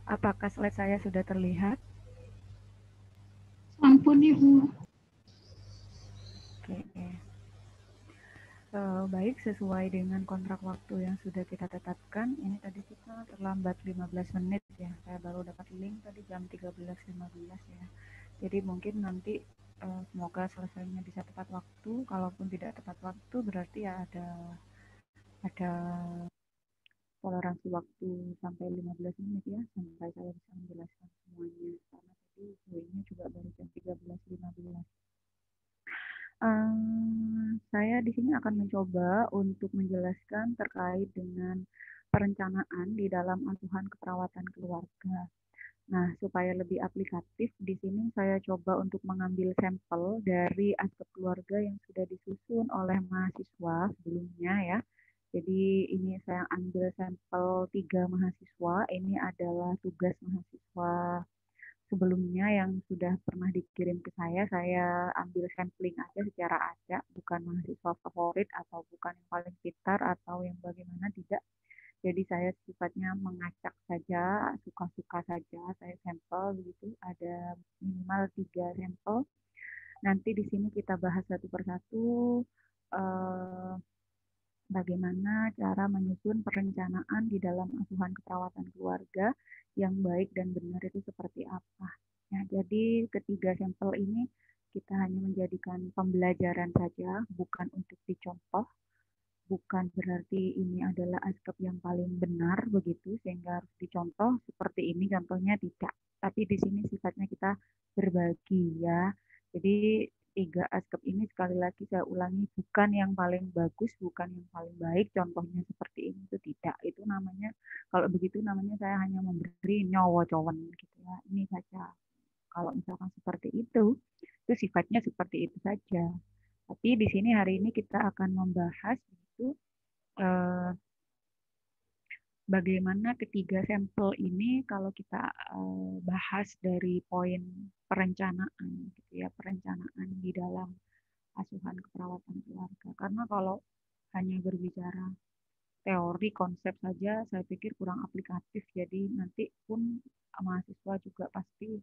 Apakah slide saya sudah terlihat? Ampun Ibu. Oke. Baik, sesuai dengan kontrak waktu yang sudah kita tetapkan, ini tadi kita terlambat 15 menit ya. Saya baru dapat link tadi jam 13.15 ya. Jadi mungkin nanti semoga selesainya bisa tepat waktu. Kalaupun tidak tepat waktu berarti ya ada toleransi waktu sampai 15 menit ya, sampai saya bisa menjelaskan semuanya. Karena tadi joinnya juga baru jam 13.15. Saya di sini akan mencoba untuk menjelaskan terkait dengan perencanaan di dalam asuhan keperawatan keluarga. Nah, supaya lebih aplikatif, di sini saya coba untuk mengambil sampel dari aspek keluarga yang sudah disusun oleh mahasiswa sebelumnya ya. Jadi ini saya ambil sampel 3 mahasiswa. Ini adalah tugas mahasiswa sebelumnya yang sudah pernah dikirim ke saya ambil sampling aja secara acak, bukan mahasiswa favorit atau bukan yang paling pintar atau yang bagaimana, tidak. Jadi saya sifatnya mengacak saja, suka-suka saja, saya sampel begitu, ada minimal 3 sampel. Nanti di sini kita bahas satu persatu eh, bagaimana cara menyusun perencanaan di dalam asuhan keperawatan keluarga yang baik dan benar itu seperti apa. Nah, jadi ketiga sampel ini kita hanya menjadikan pembelajaran saja, bukan untuk dicontoh, bukan berarti ini adalah aspek yang paling benar begitu sehingga harus dicontoh seperti ini contohnya, tidak. Tapi di sini sifatnya kita berbagi ya. Jadi 3 aspek ini sekali lagi saya ulangi, bukan yang paling bagus, bukan yang paling baik contohnya seperti ini, itu tidak. Itu namanya, kalau begitu namanya saya hanya memberi nyawa cowen gitu ya. Ini saja. Kalau misalkan seperti itu sifatnya seperti itu saja. Tapi di sini hari ini kita akan membahas itu eh, bagaimana ketiga sampel ini kalau kita bahas dari poin perencanaan gitu ya, perencanaan di dalam asuhan keperawatan keluarga. Karena kalau hanya berbicara teori konsep saja saya pikir kurang aplikatif, jadi nanti pun mahasiswa juga pasti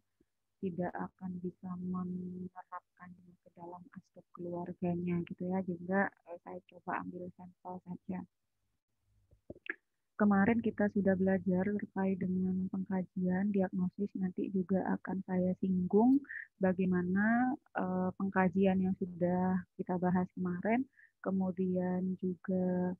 tidak akan bisa menerapkannya ke dalam aspek keluarganya gitu ya, sehingga saya coba ambil sampel saja. Kemarin kita sudah belajar terkait dengan pengkajian diagnosis, nanti juga akan saya singgung bagaimana pengkajian yang sudah kita bahas kemarin, kemudian juga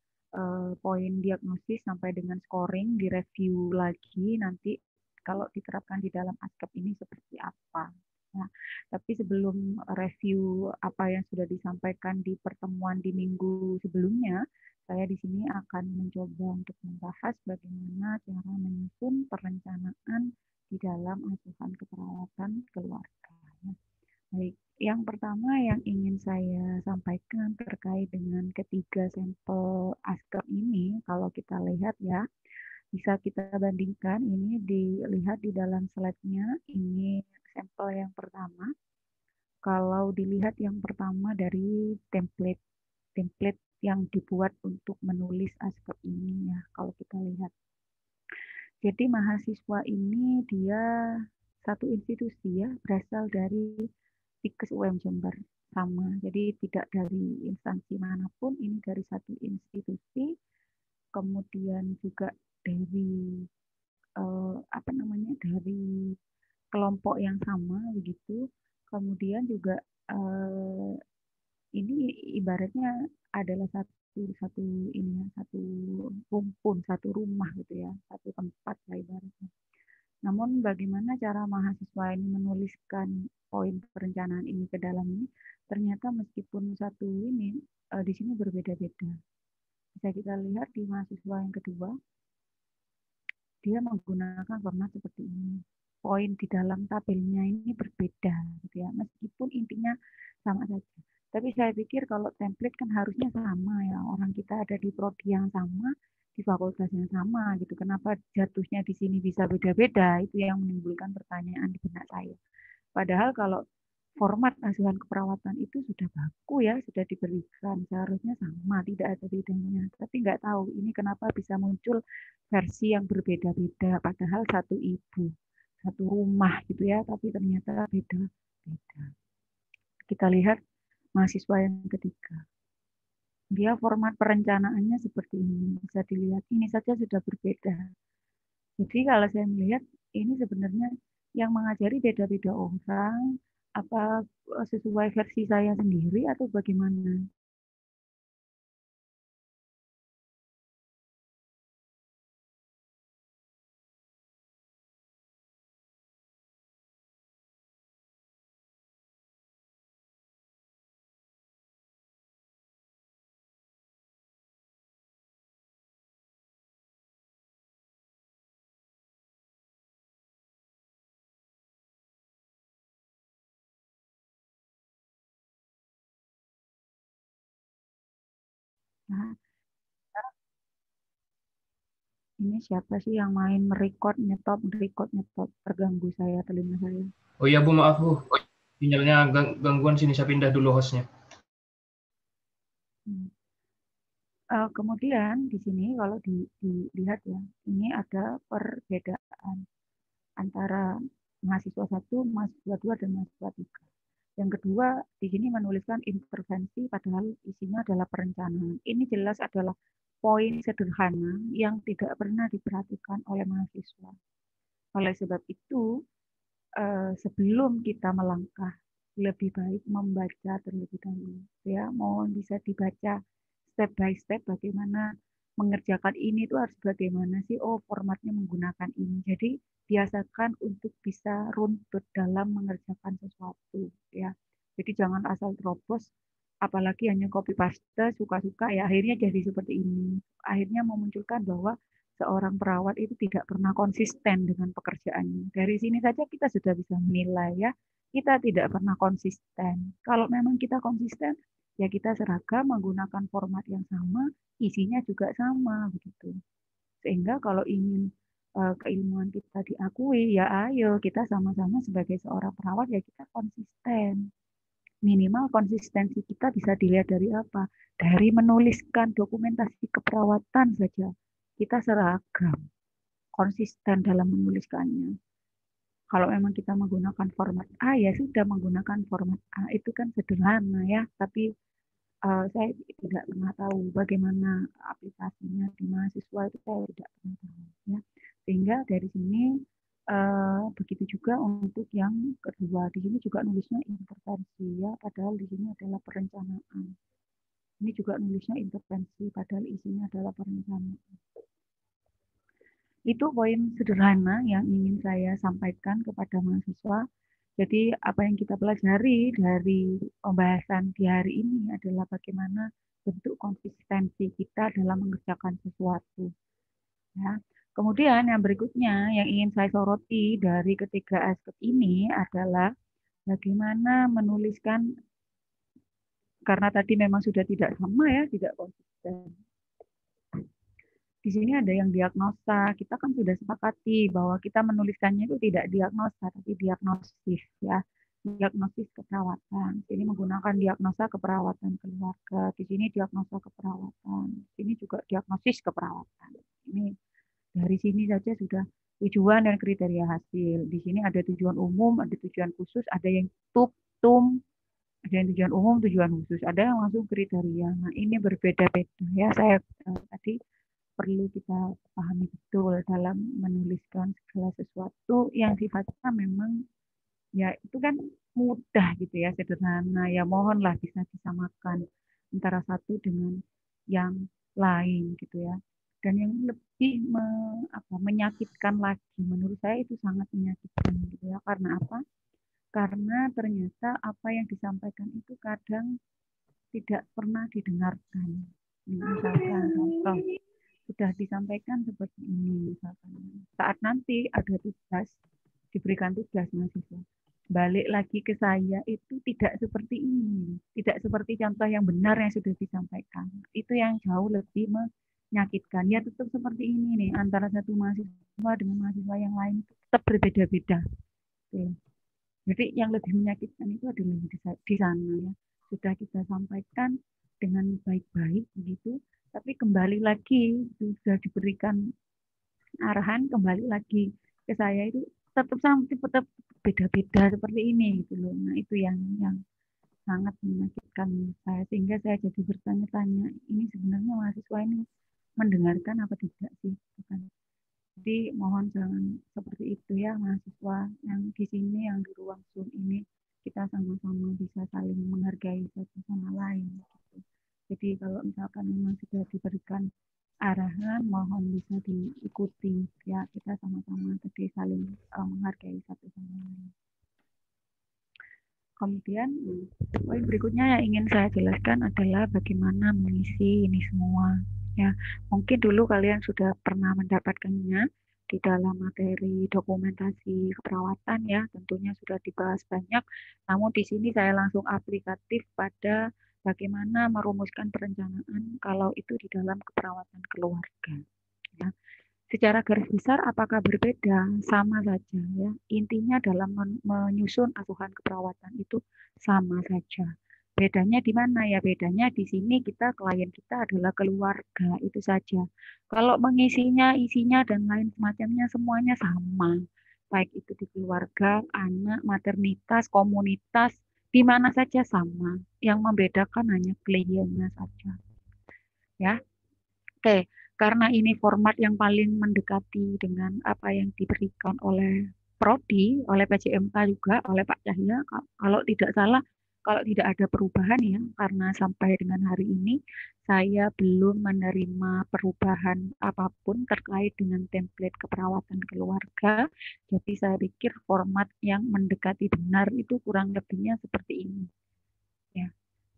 poin diagnosis sampai dengan scoring, direview lagi nanti kalau diterapkan di dalam aspek ini seperti apa. Nah, tapi sebelum review apa yang sudah disampaikan di pertemuan di minggu sebelumnya, saya di sini akan mencoba untuk membahas bagaimana cara menyusun perencanaan di dalam asuhan keperawatan keluarga. Baik, yang pertama yang ingin saya sampaikan terkait dengan ketiga sampel askep ini, kalau kita lihat ya, bisa kita bandingkan, ini dilihat di dalam slide-nya, ini sampel yang pertama. Kalau dilihat yang pertama dari template yang dibuat untuk menulis aspek ini ya, kalau kita lihat. Jadi mahasiswa ini dia satu institusi ya, berasal dari Tikes UM Jember sama. Jadi tidak dari instansi manapun, ini dari satu institusi, kemudian juga dari apa namanya, dari kelompok yang sama begitu. Kemudian juga eh, ini ibaratnya adalah satu satu ini ya, satu rumpun, satu rumah gitu ya, satu tempat lah ibaratnya. Namun bagaimana cara mahasiswa ini menuliskan poin perencanaan ini ke dalam ini, ternyata meskipun satu ini di sini berbeda-beda. Bisa kita lihat di mahasiswa yang kedua, dia menggunakan format seperti ini. Poin di dalam tabelnya ini berbeda gitu ya, meskipun intinya sama saja. Tapi saya pikir kalau template kan harusnya sama ya, orang kita ada di prodi yang sama, di fakultas yang sama gitu. Kenapa jatuhnya di sini bisa beda-beda? Itu yang menimbulkan pertanyaan di benak saya. Padahal kalau format asuhan keperawatan itu sudah baku ya, sudah diberikan, seharusnya sama, tidak ada bedanya. Tapi nggak tahu ini kenapa bisa muncul versi yang berbeda-beda, padahal satu ibu, satu rumah gitu ya, tapi ternyata beda-beda. Kita lihat mahasiswa yang ketiga. Dia format perencanaannya seperti ini. Bisa dilihat, ini saja sudah berbeda. Jadi kalau saya melihat, ini sebenarnya yang mengajari beda-beda orang, apa sesuai versi saya sendiri atau bagaimana? Nah, ini siapa sih yang main merecord, nyetop, terganggu saya, telinga saya. Oh iya Bu, maaf Bu. Sinyalnya gangguan sini, saya pindah dulu hostnya. Hmm. Kemudian di sini kalau dilihat ya, ini ada perbedaan antara mahasiswa satu, mahasiswa dua, dan mahasiswa tiga. Yang kedua, di sini menuliskan intervensi, padahal isinya adalah perencanaan. Ini jelas adalah poin sederhana yang tidak pernah diperhatikan oleh mahasiswa. Oleh sebab itu, sebelum kita melangkah, lebih baik membaca terlebih dahulu. Ya, mohon bisa dibaca step by step bagaimana mengerjakan ini itu harus bagaimana sih? Oh, formatnya menggunakan ini. Jadi biasakan untuk bisa runtut dalam mengerjakan sesuatu, ya. Jadi jangan asal terobos, apalagi hanya copy paste suka-suka ya akhirnya jadi seperti ini. Akhirnya memunculkan bahwa seorang perawat itu tidak pernah konsisten dengan pekerjaannya. Dari sini saja kita sudah bisa menilai ya, kita tidak pernah konsisten. Kalau memang kita konsisten, ya kita seragam menggunakan format yang sama, isinya juga sama begitu. Sehingga kalau ingin keilmuan kita diakui, ya ayo kita sama-sama sebagai seorang perawat ya kita konsisten. Minimal konsistensi kita bisa dilihat dari apa? Dari menuliskan dokumentasi keperawatan saja. Kita seragam, konsisten dalam menuliskannya. Kalau memang kita menggunakan format A, ya sudah menggunakan format A. Itu kan sederhana ya, tapi saya tidak pernah tahu bagaimana aplikasinya di mahasiswa itu saya tidak pernah tahu ya. Sehingga dari sini begitu juga untuk yang kedua. Di sini juga nulisnya intervensi ya, padahal di sini adalah perencanaan. Ini juga nulisnya intervensi, padahal isinya adalah perencanaan. Itu poin sederhana yang ingin saya sampaikan kepada mahasiswa. Jadi apa yang kita pelajari dari pembahasan di hari ini adalah bagaimana bentuk konsistensi kita dalam mengerjakan sesuatu. Ya. Kemudian yang berikutnya yang ingin saya soroti dari ketiga aspek ini adalah bagaimana menuliskan, karena tadi memang sudah tidak sama ya, tidak konsisten. Di sini ada yang diagnosa. Kita kan sudah sepakati bahwa kita menuliskannya itu tidak diagnosa, tapi diagnosis ya. Diagnosis keperawatan. Ini menggunakan diagnosa keperawatan keluarga. Di sini diagnosa keperawatan. Di sini juga diagnosis keperawatan. Ini dari sini saja sudah tujuan dan kriteria hasil. Di sini ada tujuan umum, ada tujuan khusus, ada yang tum, ada yang tujuan umum, tujuan khusus, ada yang langsung kriteria. Nah, ini berbeda-beda ya. Saya tadi perlu kita pahami betul dalam menuliskan segala sesuatu yang sifatnya memang ya itu kan mudah gitu ya, sederhana ya, mohonlah bisa disamakan antara satu dengan yang lain gitu ya. Dan yang lebih menyakitkan lagi menurut saya itu sangat menyakitkan gitu ya. Karena apa? Karena ternyata apa yang disampaikan itu kadang tidak pernah didengarkan. Misalkan contoh sudah disampaikan seperti ini misalkan. Saat nanti ada tugas, diberikan tugas mahasiswa, balik lagi ke saya itu tidak seperti ini, tidak seperti contoh yang benar yang sudah disampaikan. Itu yang jauh lebih menyakitkan. Ya tetap seperti ini nih, antara satu mahasiswa dengan mahasiswa yang lain tetap berbeda-beda. Jadi yang lebih menyakitkan itu adalah di sana ya. Sudah kita sampaikan dengan baik-baik begitu, tapi kembali lagi sudah diberikan arahan kembali lagi ke saya itu tetap beda-beda seperti ini gitu loh. Nah itu yang sangat menyakitkan saya, sehingga saya jadi bertanya-tanya, ini sebenarnya mahasiswa ini mendengarkan apa tidak sih, bukan? Jadi mohon jangan seperti itu ya, mahasiswa yang di sini, yang di ruang Zoom ini, kita sama-sama bisa saling menghargai satu sama lain gitu. Jadi kalau misalkan memang sudah diberikan arahan, mohon bisa diikuti ya, kita sama-sama tadi saling menghargai satu sama lain. Kemudian poin berikutnya yang ingin saya jelaskan adalah bagaimana mengisi ini semua. Ya, mungkin dulu kalian sudah pernah mendapatkannya di dalam materi dokumentasi keperawatan ya, tentunya sudah dibahas banyak. Namun di sini saya langsung aplikatif pada bagaimana merumuskan perencanaan kalau itu di dalam keperawatan keluarga. Ya. Secara garis besar apakah berbeda? Sama saja ya. Intinya dalam menyusun asuhan keperawatan itu sama saja. Bedanya di mana ya? Bedanya di sini klien kita adalah keluarga, itu saja. Kalau mengisinya, isinya dan lain semacamnya semuanya sama. Baik itu di keluarga, anak, maternitas, komunitas, di mana saja sama. Yang membedakan hanya kliennya saja. Ya. Oke, karena ini format yang paling mendekati dengan apa yang diberikan oleh Prodi, oleh PJMK juga, oleh Pak Cahya, kalau tidak salah, kalau tidak ada perubahan ya, karena sampai dengan hari ini saya belum menerima perubahan apapun terkait dengan template keperawatan keluarga. Jadi saya pikir format yang mendekati benar itu kurang lebihnya seperti ini. Ya.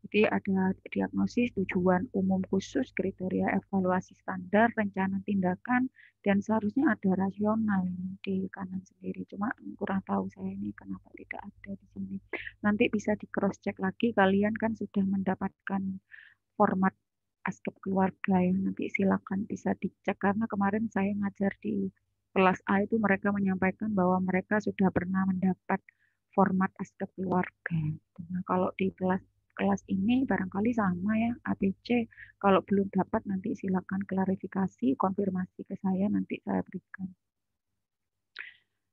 Jadi ada diagnosis, tujuan umum khusus, kriteria evaluasi standar, rencana tindakan, dan seharusnya ada rasional di kanan sendiri. Cuma kurang tahu saya ini kenapa tidak ada di sini. Nanti bisa di cross check lagi, kalian kan sudah mendapatkan format aspek keluarga ya. Nanti silakan bisa dicek karena kemarin saya ngajar di kelas A itu mereka menyampaikan bahwa mereka sudah pernah mendapat format aspek keluarga. Nah, kalau di kelas ini barangkali sama ya, ABC. Kalau belum dapat nanti silakan klarifikasi, konfirmasi ke saya, nanti saya berikan.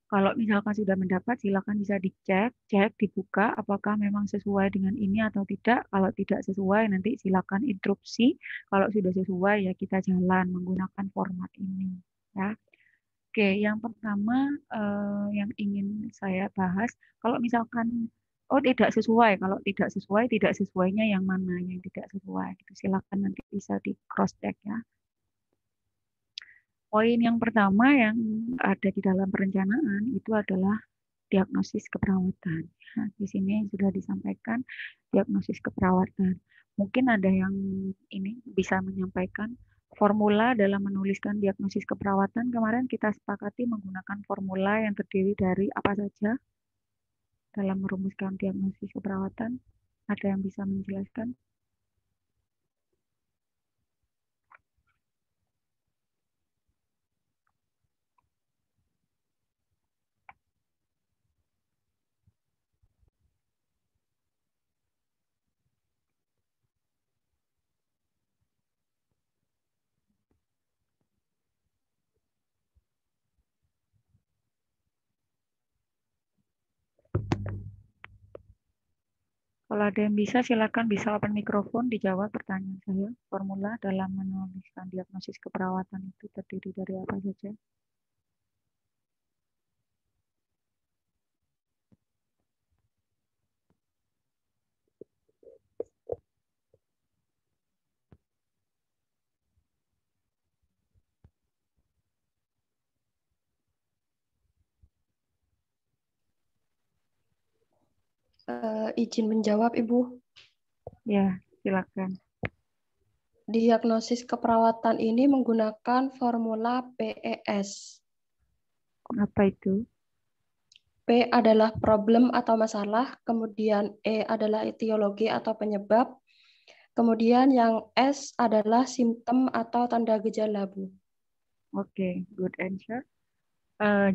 Kalau misalkan sudah mendapat, silakan bisa dicek, dibuka apakah memang sesuai dengan ini atau tidak. Kalau tidak sesuai, nanti silakan interupsi. Kalau sudah sesuai, ya kita jalan menggunakan format ini. Ya. Oke, yang pertama yang ingin saya bahas, kalau misalkan tidak sesuai, kalau tidak sesuainya yang mana yang tidak sesuai, itu silakan nanti bisa di cross check ya. Poin yang pertama yang ada di dalam perencanaan itu adalah diagnosis keperawatan. Nah, di sini sudah disampaikan diagnosis keperawatan. Mungkin ada yang ini bisa menyampaikan formula dalam menuliskan diagnosis keperawatan. Kemarin kita sepakati menggunakan formula yang terdiri dari apa saja dalam merumuskan diagnosis keperawatan. Ada yang bisa menjelaskan? Kalau ada yang bisa, silakan bisa open mikrofon, dijawab pertanyaan saya. Formula dalam menuliskan diagnosis keperawatan itu terdiri dari apa saja? Izin menjawab, Ibu. Ya, silakan. Diagnosis keperawatan ini menggunakan formula PES. Apa itu? P adalah problem atau masalah, kemudian E adalah etiologi atau penyebab, kemudian yang S adalah simptom atau tanda gejala, Bu. Oke, good answer.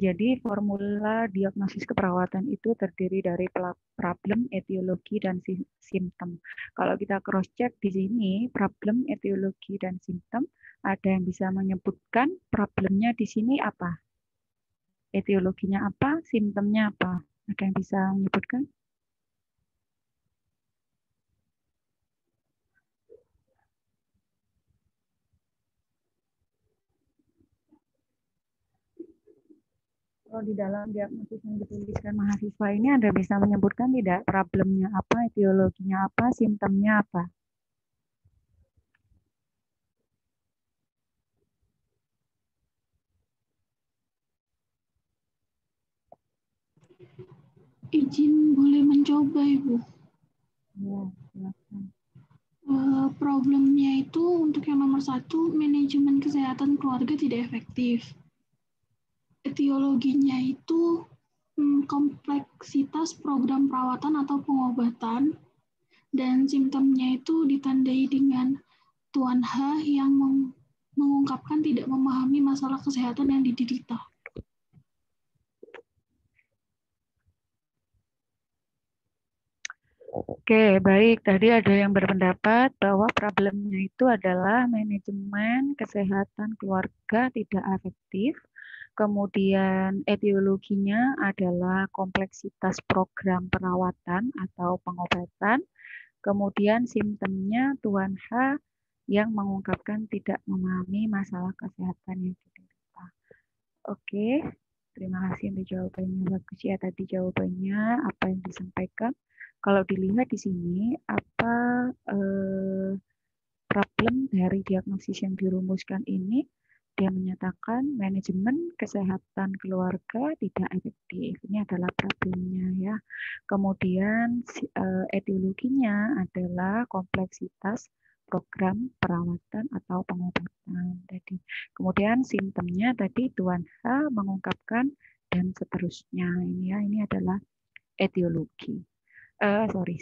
Jadi formula diagnosis keperawatan itu terdiri dari problem, etiologi, dan simptom. Kalau kita cross check di sini, problem, etiologi, dan simptom, ada yang bisa menyebutkan problemnya di sini apa? Etiologinya apa? Simptomnya apa? Ada yang bisa menyebutkan? Kalau di dalam diagnosis yang dituliskan mahasiswa ini Anda bisa menyebutkan tidak problemnya apa, etiologinya apa, simptomnya apa? Izin boleh mencoba, Ibu. Ya, silakan. Problemnya itu untuk yang nomor 1, manajemen kesehatan keluarga tidak efektif. Etiologinya itu kompleksitas program perawatan atau pengobatan, dan simptomnya itu ditandai dengan Tuan H yang mengungkapkan tidak memahami masalah kesehatan yang diderita. Oke, baik. Tadi ada yang berpendapat bahwa problemnya itu adalah manajemen kesehatan keluarga tidak efektif. Kemudian etiologinya adalah kompleksitas program perawatan atau pengobatan. Kemudian simptomnya Tuan H yang mengungkapkan tidak memahami masalah kesehatan yang diderita. Oke, terima kasih untuk jawabannya. Bagus ya tadi jawabannya, apa yang disampaikan. Kalau dilihat di sini, apa problem dari diagnosis yang dirumuskan ini, dia menyatakan manajemen kesehatan keluarga tidak efektif. Ini adalah problemnya ya. Kemudian etiologinya adalah kompleksitas program perawatan atau pengobatan. Jadi, kemudian simptomnya tadi Tuan H mengungkapkan dan seterusnya. Ini ya, ini adalah etiologi.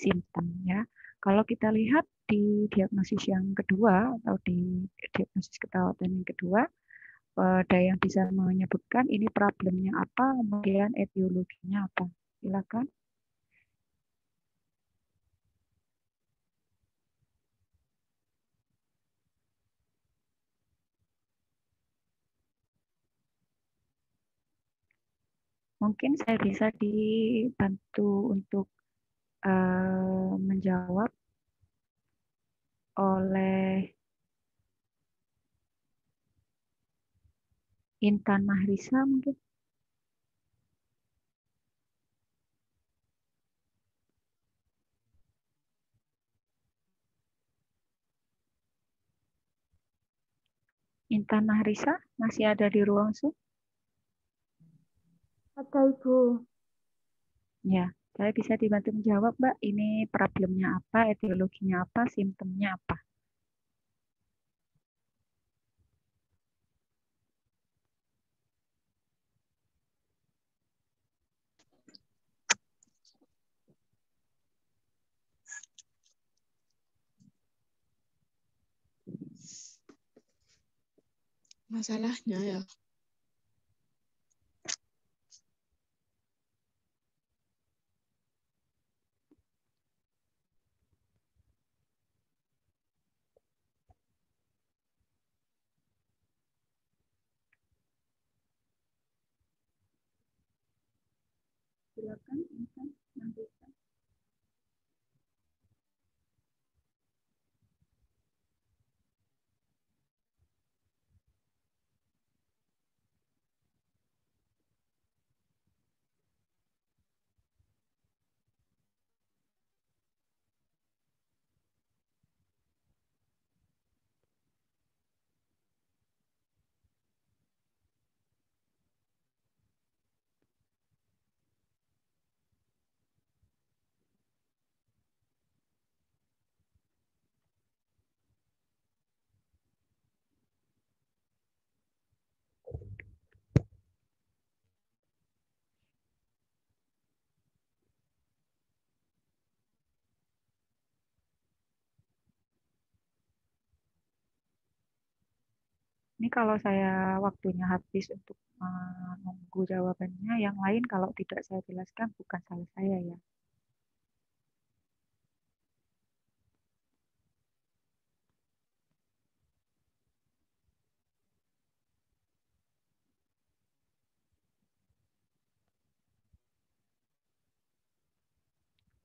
Simptom ya. Kalau kita lihat di diagnosis yang kedua atau di diagnosis keperawatan yang kedua, ada yang bisa menyebutkan ini problemnya apa, kemudian etiologinya apa. Silakan. Mungkin saya bisa dibantu untuk menjawab oleh Intan Mahrisa mungkin. Intan Mahrisa masih ada di ruang Zoom? Ada, Ibu. Ya, saya bisa dibantu menjawab, Mbak. Ini problemnya apa, etiologinya apa, simptomnya apa? Masalahnya ya. Silakan, Intan Mahrisa. Ini kalau saya waktunya habis untuk menunggu jawabannya, yang lain kalau tidak saya jelaskan bukan salah saya ya.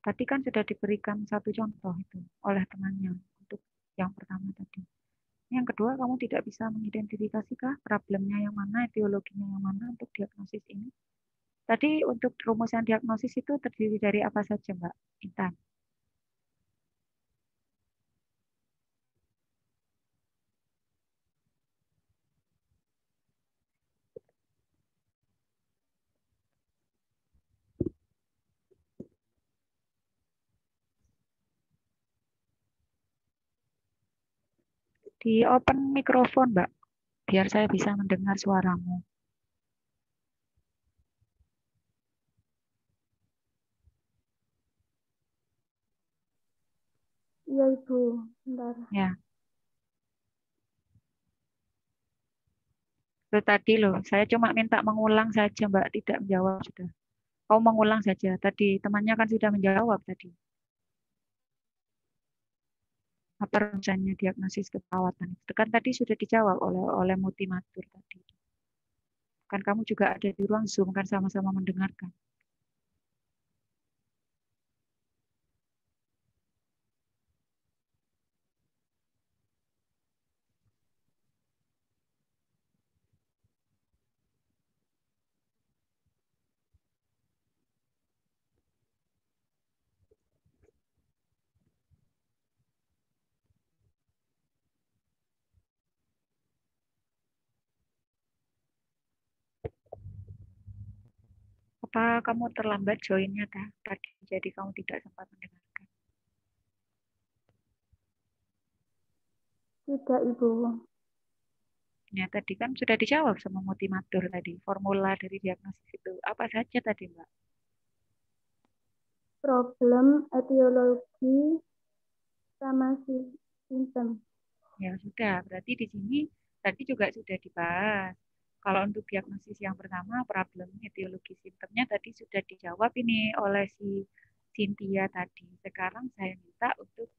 Tadi kan sudah diberikan satu contoh itu oleh temannya untuk yang pertama tadi. Yang kedua, kamu tidak bisa mengidentifikasi problemnya yang mana, etiologinya yang mana untuk diagnosis ini. Tadi untuk rumusan diagnosis itu terdiri dari apa saja, Mbak Intan? Di open mikrofon, Mbak, biar saya bisa mendengar suaramu. Iya, Ibu. Bentar. Ya. Itu tadi loh, saya cuma minta mengulang saja, Mbak, tidak menjawab sudah. Kau mengulang saja. Tadi temannya kan sudah menjawab tadi. Apa rumusnya diagnosis keperawatan itu kan tadi sudah dijawab oleh Multimatur tadi. Kan kamu juga ada di ruang Zoom kan sama-sama mendengarkan. Apa kamu terlambat joinnya tadi, jadi kamu tidak sempat mendengarkan? Tidak, Ibu. Ya, tadi kan sudah dijawab sama Multimatur tadi. Formula dari diagnosis itu apa saja tadi, Mbak? Problem, etiologi, sama simptom. Ya sudah, berarti di sini tadi juga sudah dibahas. Kalau untuk diagnosis yang pertama, problem etiologi simptomnya tadi sudah dijawab ini oleh si Cynthia tadi. Sekarang saya minta untuk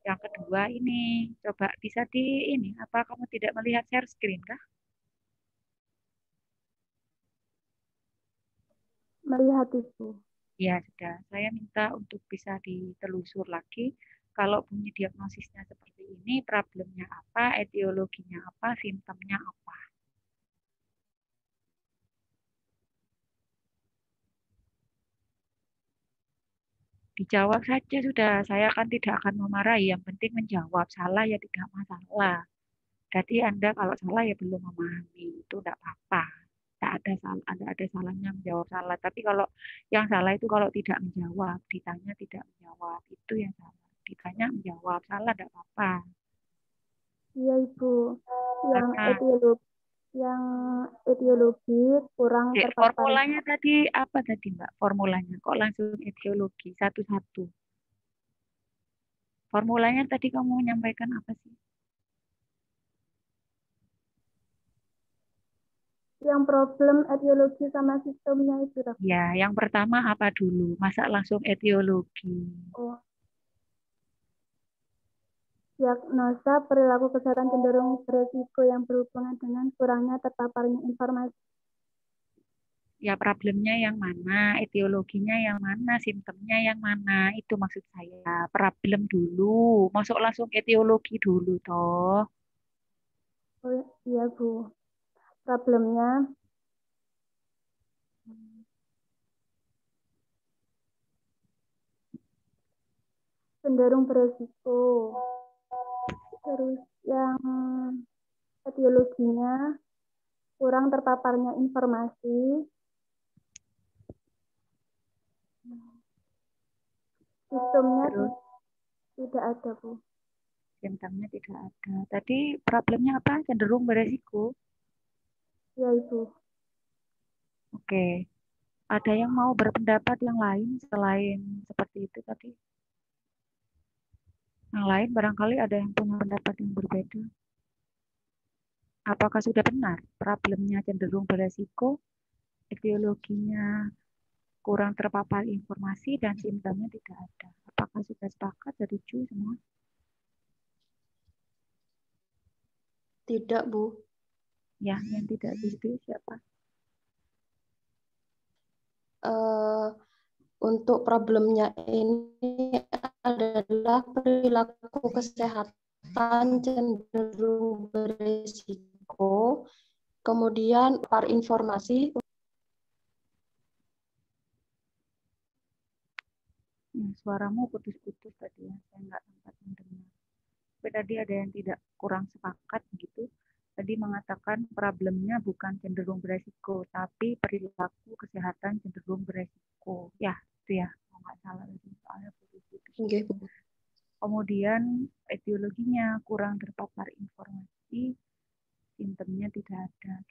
yang kedua ini, coba bisa di ini, apa kamu tidak melihat share screen kah? Melihat, Ibu. Ya sudah, saya minta untuk bisa ditelusur lagi. Kalau bunyi diagnosisnya seperti ini, problemnya apa, etiologinya apa, simptomnya apa. Dijawab saja sudah, saya kan tidak akan memarahi, yang penting menjawab. Salah ya tidak masalah. Jadi Anda kalau salah ya belum memahami, itu tidak apa-apa. Tidak ada salah, ada salahnya menjawab salah. Tapi kalau yang salah itu kalau tidak menjawab, ditanya tidak menjawab, itu yang salah. Ditanya menjawab, salah tidak apa-apa. Iya, Ibu. Yang Karena etiologi kurang terpapar. formulanya tadi apa tadi, Mbak? Formulanya kok langsung etiologi satu-satu? Formulanya tadi kamu menyampaikan apa sih? Yang problem, etiologi, sama sistemnya itu, Dok. Ya, yang pertama apa dulu? Masa langsung etiologi? Oh. Diagnosa perilaku kesehatan cenderung beresiko yang berhubungan dengan kurangnya terpaparnya informasi. Ya, problemnya yang mana? Etiologinya yang mana? Simptomnya yang mana? Itu maksud saya. Problem dulu. Masuk langsung etiologi dulu, toh. Oh iya, Bu. Problemnya cenderung beresiko. Terus yang etiologinya kurang terpaparnya informasi. Sistemnya Terus tidak ada, Bu. simptomnya tidak ada. Tadi problemnya apa? Cenderung beresiko. Ya, Ibu. Oke. Ada yang mau berpendapat yang lain selain seperti itu tadi? Yang lain barangkali ada yang punya pendapat yang berbeda. Apakah sudah benar? Problemnya cenderung beresiko, etiologinya kurang terpapar informasi, dan simptomnya tidak ada. Apakah sudah sepakat? Setuju semua? Tidak, Bu. Ya, yang tidak setuju siapa? Untuk problemnya ini adalah perilaku kesehatan cenderung berisiko, kemudian par informasi. Suaramu putus-putus tadi ya, saya nggak sempat mendengar. Tapi tadi ada yang tidak kurang sepakat gitu. Tadi mengatakan problemnya bukan cenderung beresiko, tapi perilaku kesehatan cenderung beresiko. Ya, itu ya, kalau nggak salah tadi soalnya putus-putus. Okay. Kemudian etiologinya kurang terpapar informasi, simptomnya tidak ada.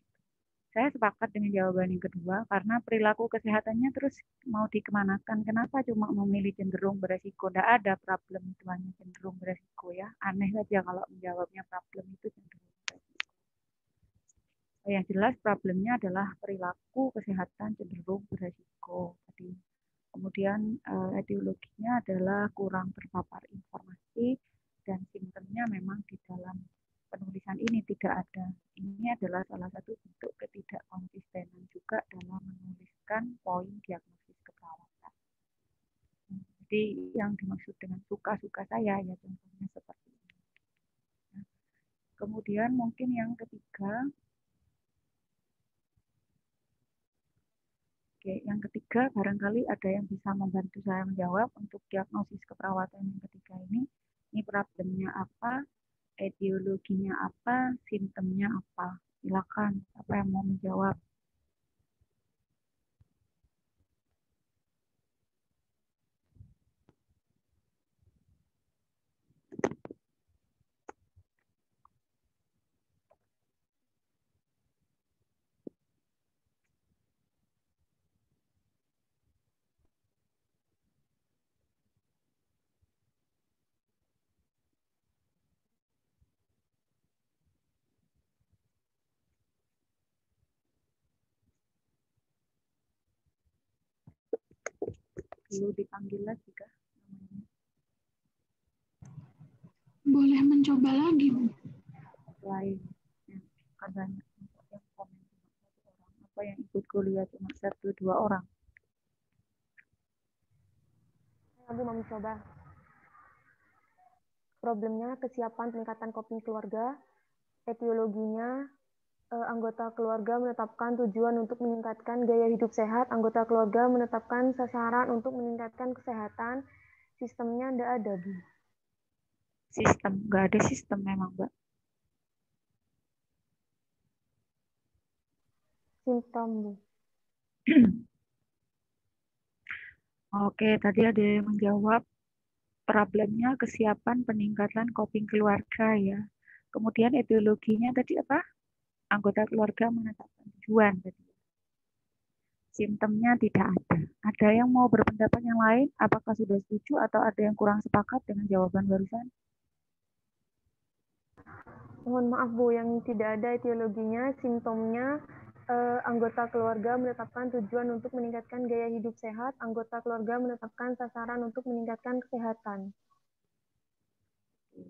Saya sepakat dengan jawaban yang kedua, karena perilaku kesehatannya terus mau dikemanakan. Kenapa cuma memilih cenderung beresiko? Tidak ada problem itu hanya cenderung beresiko ya. Aneh saja kalau menjawabnya problem itu cenderung beresiko. Yang jelas problemnya adalah perilaku kesehatan cenderung beresiko. Tadi. Kemudian etiologinya adalah kurang terpapar informasi dan simptomnya memang di dalam penulisan ini tidak ada. Ini adalah salah satu bentuk ketidakkonsistenan juga dalam menuliskan poin diagnosis keperawatan. Jadi yang dimaksud dengan suka-suka saya ya contohnya seperti ini. Kemudian mungkin yang ketiga, yang ketiga barangkali ada yang bisa membantu saya menjawab untuk diagnosis keperawatan yang ketiga ini problemnya apa, etiologinya apa, simptomnya apa. Silakan, siapa yang mau menjawab? Perlu dipanggil lagi kah? Boleh mencoba lagi, Bu. Selain katanya yang komen cuma 1 orang, apa yang ikut kuliah cuma 1-2 orang? Aku mau mencoba. Problemnya kesiapan peningkatan coping keluarga, etiologinya anggota keluarga menetapkan tujuan untuk meningkatkan gaya hidup sehat, anggota keluarga menetapkan sasaran untuk meningkatkan kesehatan, sistemnya tidak ada, Bu. Sistem, nggak ada sistem memang, Mbak. Simptom, Bu. Oke, tadi ada yang menjawab problemnya kesiapan peningkatan coping keluarga ya. Kemudian etiologinya tadi apa? Anggota keluarga menetapkan tujuan tadi. Simptomnya tidak ada. Ada yang mau berpendapat yang lain? Apakah sudah setuju atau ada yang kurang sepakat dengan jawaban barusan? Mohon maaf, Bu, yang tidak ada etiologinya, simptomnya anggota keluarga menetapkan tujuan untuk meningkatkan gaya hidup sehat, anggota keluarga menetapkan sasaran untuk meningkatkan kesehatan.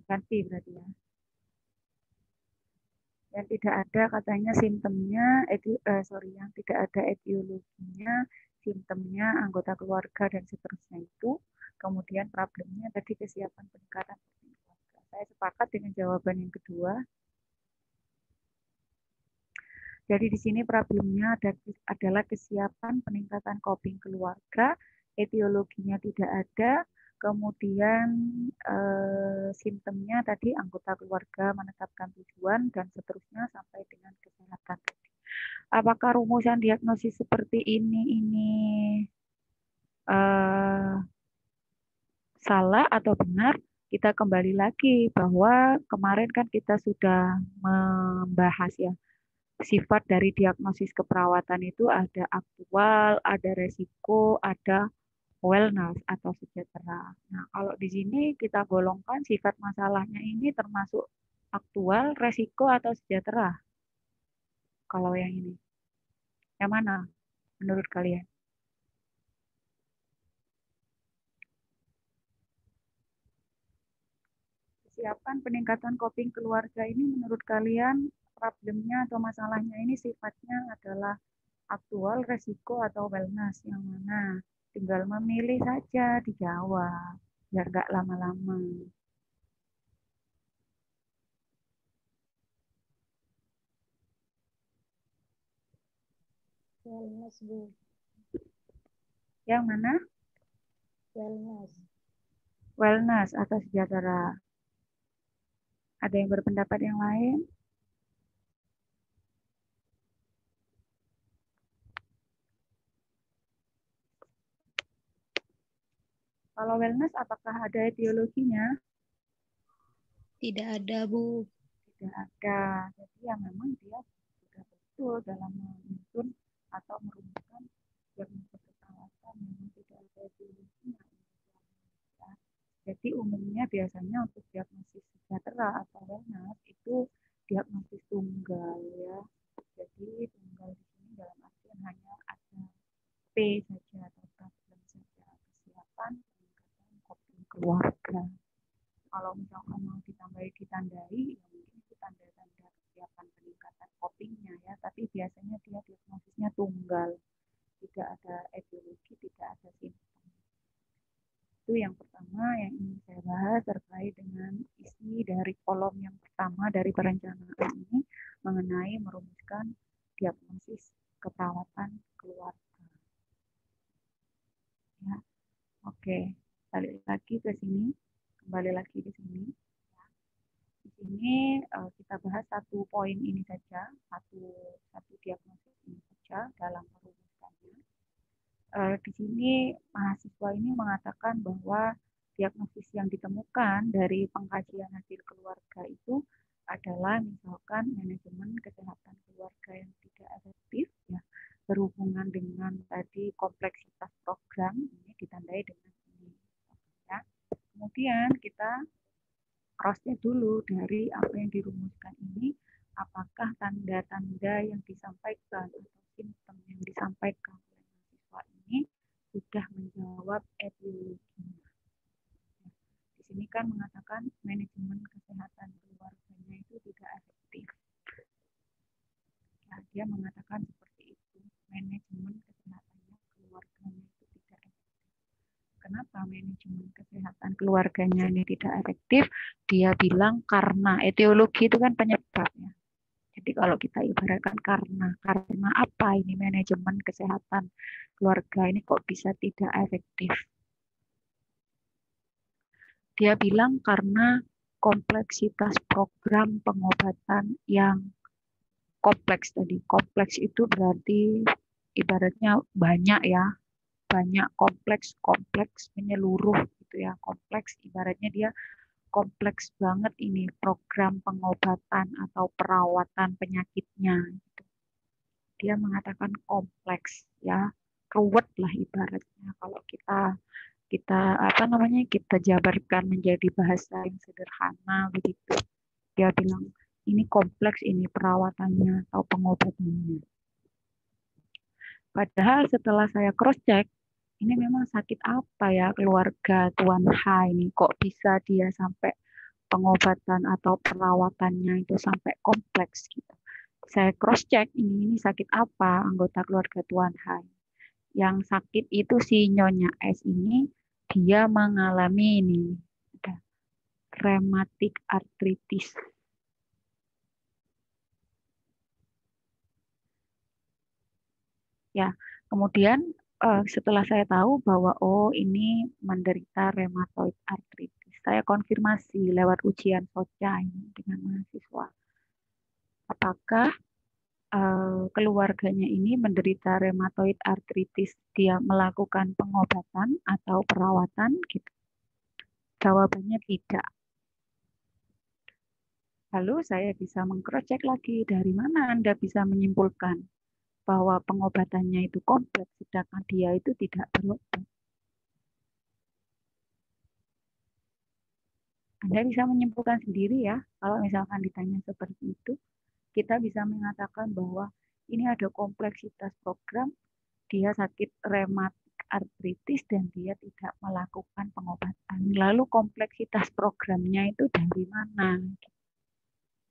Ganti berarti ya. Yang tidak ada katanya simptomnya, yang tidak ada etiologinya, simptomnya, anggota keluarga, dan seterusnya itu. Kemudian problemnya tadi kesiapan peningkatan keluarga. Saya sepakat dengan jawaban yang kedua. Jadi di sini problemnya adalah kesiapan peningkatan coping keluarga, etiologinya tidak ada, kemudian simptomnya tadi anggota keluarga menetapkan tujuan dan seterusnya sampai dengan kesehatan. Apakah rumusan diagnosis seperti ini salah atau benar? Kita kembali lagi bahwa kemarin kan kita sudah membahas ya, sifat dari diagnosis keperawatan itu ada aktual, ada resiko, ada wellness atau sejahtera. Nah, kalau di sini kita golongkan sifat masalahnya ini termasuk aktual, resiko, atau sejahtera. Kalau yang ini. Yang mana menurut kalian? Kesiapan peningkatan coping keluarga ini menurut kalian problemnya atau masalahnya ini sifatnya adalah aktual, resiko, atau wellness? Yang mana? Tinggal memilih saja, dijawab. Biar nggak lama-lama. Wellness, Bu. Yang mana? Wellness. Wellness atau sejahtera. Ada yang berpendapat yang lain? Kalau wellness, apakah ada etiologinya? Tidak ada, Bu. Tidak ada. Jadi ya memang dia sudah betul dalam menyusun atau merumuskan diagnosis keperawatan memang tidak ada etiologinya. Ya. Jadi umumnya biasanya untuk diagnosis sejahtera atau wellness itu diagnosis tunggal ya. Jadi tunggal di sini dalam artian hanya ada P saja atau problem saja, kesiapan peningkatan coping keluarga. Kalau misalkan mau ditandai, ya mungkin itu tanda-tanda kesiapan peningkatan copingnya ya. Tapi biasanya dia diagnosisnya tunggal, tidak ada etiologi, tidak ada simptom. Itu yang pertama yang ingin saya bahas terkait dengan isi dari kolom yang pertama dari perencanaan ini mengenai merumuskan diagnosis keperawatan keluarga. Ya, oke, balik lagi ke sini, kembali lagi di sini. Di sini kita bahas satu poin ini saja, satu diagnosis ini saja dalam merumuskannya. Di sini mahasiswa ini mengatakan bahwa diagnosis yang ditemukan dari pengkajian hasil keluarga itu adalah misalkan manajemen kesehatan keluarga yang tidak efektif, ya, berhubungan dengan tadi kompleksitas program, ini ditandai dengan ini. Ya. Kemudian kita cross-check dulu dari apa yang dirumuskan ini, apakah tanda-tanda yang disampaikan atau simptom yang disampaikan oleh mahasiswa ini sudah menjawab etiologinya. Di sini kan mengatakan manajemen kesehatan keluarganya itu tidak efektif. Ya, dia mengatakan seperti itu, manajemen kesehatannya keluarganya itu tidak efektif. Kenapa manajemen kesehatan keluarganya ini tidak efektif? Dia bilang karena etiologi itu kan penyebabnya. Jadi kalau kita ibaratkan karena apa ini manajemen kesehatan keluarga ini kok bisa tidak efektif? Dia bilang karena kompleksitas program pengobatan yang kompleks tadi. Kompleks itu berarti ibaratnya banyak ya. Banyak kompleks menyeluruh gitu ya. Kompleks ibaratnya dia kompleks banget ini program pengobatan atau perawatan penyakitnya gitu. Dia mengatakan kompleks ya, ruwet lah ibaratnya kalau kita jabarkan menjadi bahasa yang sederhana begitu. Dia bilang ini kompleks ini perawatannya atau pengobatannya. Padahal setelah saya cross check, ini memang sakit apa ya keluarga Tuan H ini, kok bisa dia sampai pengobatan atau perawatannya itu sampai kompleks gitu. Saya cross check ini sakit apa anggota keluarga Tuan H. Yang sakit itu si Nyonya S ini, dia mengalami ini rheumatic arthritis. Ya, kemudian setelah saya tahu bahwa ini menderita rheumatoid arthritis, saya konfirmasi lewat ujian SOCA ini dengan mahasiswa. Apakah keluarganya ini menderita rheumatoid arthritis, dia melakukan pengobatan atau perawatan gitu? Jawabannya tidak. Lalu saya bisa meng-cross-check lagi, dari mana Anda bisa menyimpulkan bahwa pengobatannya itu kompleks, sedangkan dia itu tidak berobat? Anda bisa menyimpulkan sendiri ya, kalau misalkan ditanya seperti itu, kita bisa mengatakan bahwa ini ada kompleksitas program, dia sakit rematik artritis dan dia tidak melakukan pengobatan. Lalu kompleksitas programnya itu dari mana?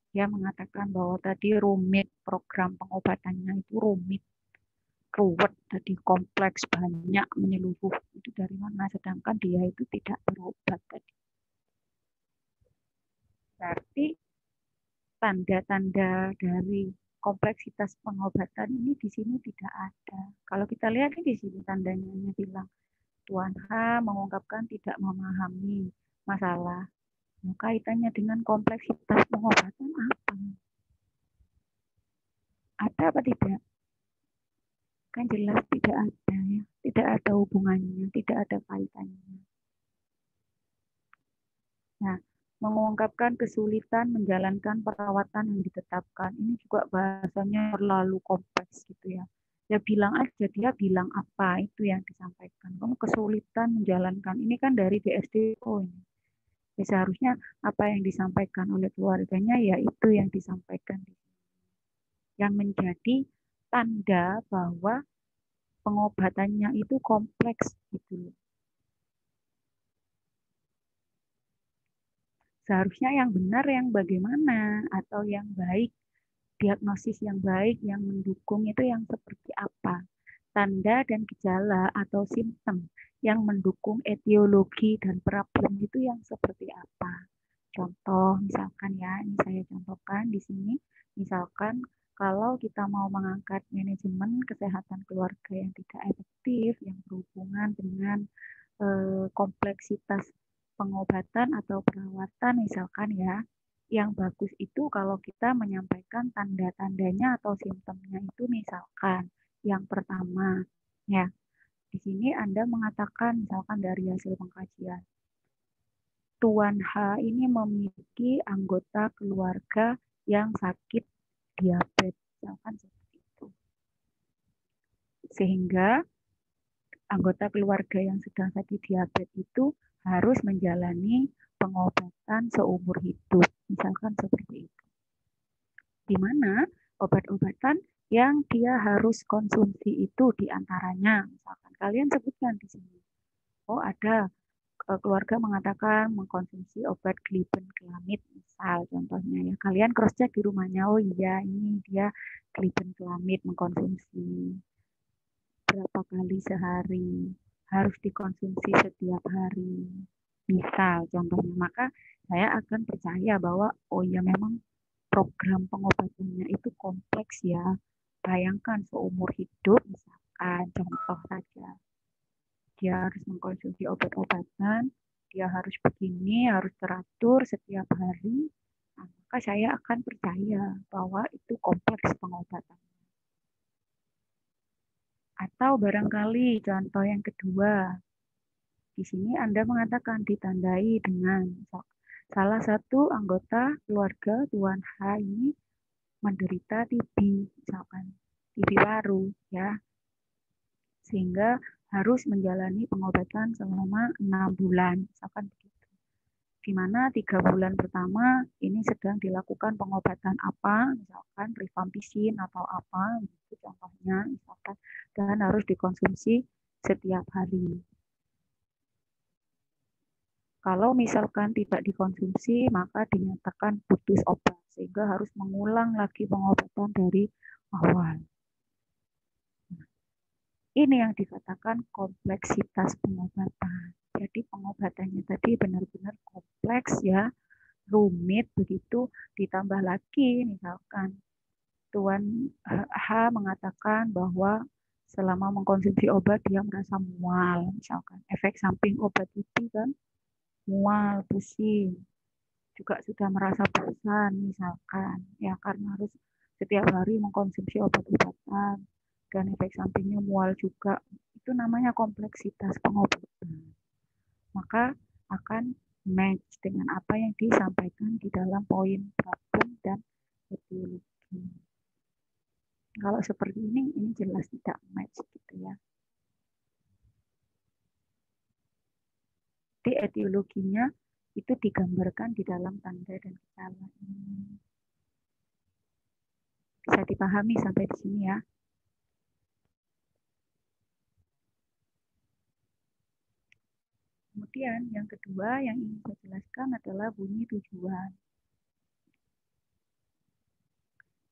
Dia mengatakan bahwa tadi rumit, program pengobatannya itu rumit, ruwet, tadi kompleks, banyak, menyeluruh. Itu dari mana? Sedangkan dia itu tidak berobat tadi. Berarti tanda-tanda dari kompleksitas pengobatan ini di sini tidak ada. Kalau kita lihat di sini tandanya bilang Tuan H mengungkapkan tidak memahami masalah. Kaitannya dengan kompleksitas pengobatan apa? Ada apa tidak? Kan jelas tidak ada ya. Tidak ada hubungannya, tidak ada kaitannya. Nah, mengungkapkan kesulitan menjalankan perawatan yang ditetapkan. Ini juga bahasanya terlalu kompleks gitu ya. Ya bilang aja, dia bilang apa itu yang disampaikan. Kamu kesulitan menjalankan. Ini kan dari DSDO ini. Ya, seharusnya apa yang disampaikan oleh keluarganya ya itu yang disampaikan. Yang menjadi tanda bahwa pengobatannya itu kompleks gitu. Seharusnya yang benar yang bagaimana atau yang baik, diagnosis yang baik yang mendukung itu yang seperti apa? Tanda dan gejala atau simptom yang mendukung etiologi dan problem itu yang seperti apa? Contoh misalkan ya, ini saya contohkan di sini, misalkan kalau kita mau mengangkat manajemen kesehatan keluarga yang tidak efektif, yang berhubungan dengan kompleksitas pengobatan atau perawatan misalkan ya, yang bagus itu kalau kita menyampaikan tanda-tandanya atau simptomnya itu misalkan yang pertama ya, di sini Anda mengatakan misalkan dari hasil pengkajian Tuan H ini memiliki anggota keluarga yang sakit diabetes, misalkan seperti itu. Sehingga anggota keluarga yang sedang sakit diabetes itu harus menjalani pengobatan seumur hidup, misalkan seperti itu. Di mana obat-obatan yang dia harus konsumsi itu diantaranya, misalkan kalian sebutkan di sini. Oh ada keluarga mengatakan mengkonsumsi obat glibenclamid misal contohnya ya, kalian cross check di rumahnya, oh iya ini dia glibenclamid mengkonsumsi berapa kali sehari, harus dikonsumsi setiap hari misal contohnya, maka saya akan percaya bahwa oh ya memang program pengobatannya itu kompleks ya. Bayangkan seumur hidup misalkan contoh saja, dia harus mengkonsumsi obat-obatan, dia harus begini, harus teratur setiap hari, nah, maka saya akan percaya bahwa itu kompleks pengobatan. Atau barangkali contoh yang kedua, di sini Anda mengatakan ditandai dengan salah satu anggota keluarga Tuan H ini menderita TB, misalkan TB paru, ya, sehingga harus menjalani pengobatan selama 6 bulan, misalkan begitu. Di mana 3 bulan pertama ini sedang dilakukan pengobatan apa, misalkan rifampicin atau apa, gitu contohnya, misalkan, dan harus dikonsumsi setiap hari. Kalau misalkan tidak dikonsumsi, maka dinyatakan putus obat, sehingga harus mengulang lagi pengobatan dari awal. Ini yang dikatakan kompleksitas pengobatan. Jadi pengobatannya tadi benar-benar kompleks ya, rumit begitu, ditambah lagi misalkan Tuan H mengatakan bahwa selama mengkonsumsi obat dia merasa mual, misalkan efek samping obat itu kan mual, pusing, juga sudah merasa bosan misalkan, ya karena harus setiap hari mengkonsumsi obat-obatan dan efek sampingnya mual juga, itu namanya kompleksitas pengobatan. Maka akan match dengan apa yang disampaikan di dalam poin problem dan etiologi. Kalau seperti ini jelas tidak match gitu ya. Di etiologinya itu digambarkan di dalam tanda dan gejala ini. Bisa dipahami sampai di sini ya. Kemudian yang kedua yang ingin saya jelaskan adalah bunyi tujuan.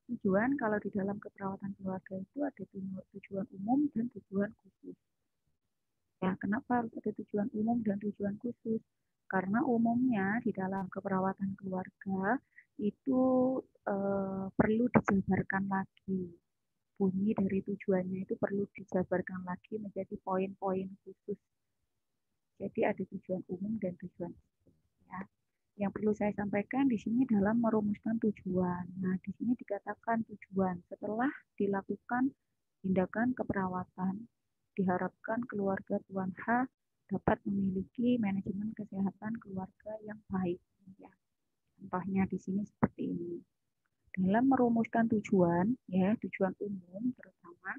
Tujuan kalau di dalam keperawatan keluarga itu ada tujuan umum dan tujuan khusus. Ya, kenapa harus ada tujuan umum dan tujuan khusus? Karena umumnya di dalam keperawatan keluarga itu perlu dijabarkan lagi. Bunyi dari tujuannya itu perlu dijabarkan lagi menjadi poin-poin khusus. Jadi ada tujuan umum dan tujuan khusus. Ya. Yang perlu saya sampaikan di sini dalam merumuskan tujuan. Nah, di sini dikatakan tujuan setelah dilakukan tindakan keperawatan, diharapkan keluarga Tuan H dapat memiliki manajemen kesehatan keluarga yang baik. Ya. Contohnya di sini seperti ini. Dalam merumuskan tujuan, ya tujuan umum terutama,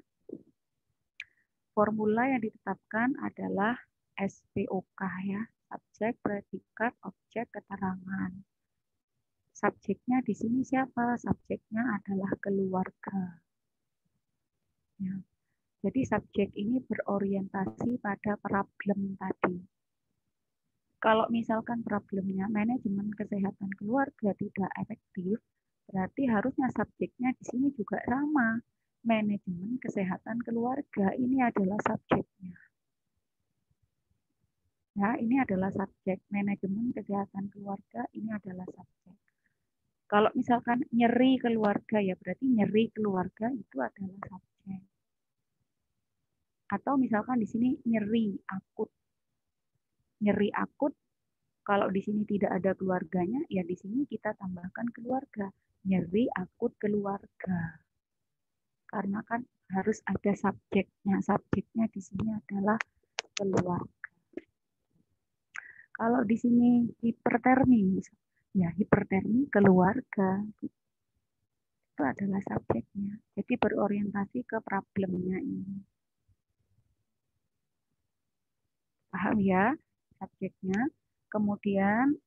formula yang ditetapkan adalah SPOK ya, subjek, predikat, objek, keterangan. Subjeknya di sini siapa? Subjeknya adalah keluarga. Ya. Jadi subjek ini berorientasi pada problem tadi. Kalau misalkan problemnya manajemen kesehatan keluarga tidak efektif, berarti harusnya subjeknya di sini juga sama. Manajemen kesehatan keluarga ini adalah subjeknya. Ya, ini adalah subjek. Manajemen kesehatan keluarga ini adalah subjek. Kalau misalkan nyeri keluarga, ya berarti nyeri keluarga itu adalah subjek. Atau misalkan di sini nyeri akut. Nyeri akut, kalau di sini tidak ada keluarganya, ya di sini kita tambahkan keluarga. Nyeri akut keluarga. Karena kan harus ada subjeknya. Subjeknya di sini adalah keluarga. Kalau di sini hipertermi, ya hipertermi keluarga. Itu adalah subjeknya. Jadi berorientasi ke problemnya ini. Paham ya subjeknya? Kemudian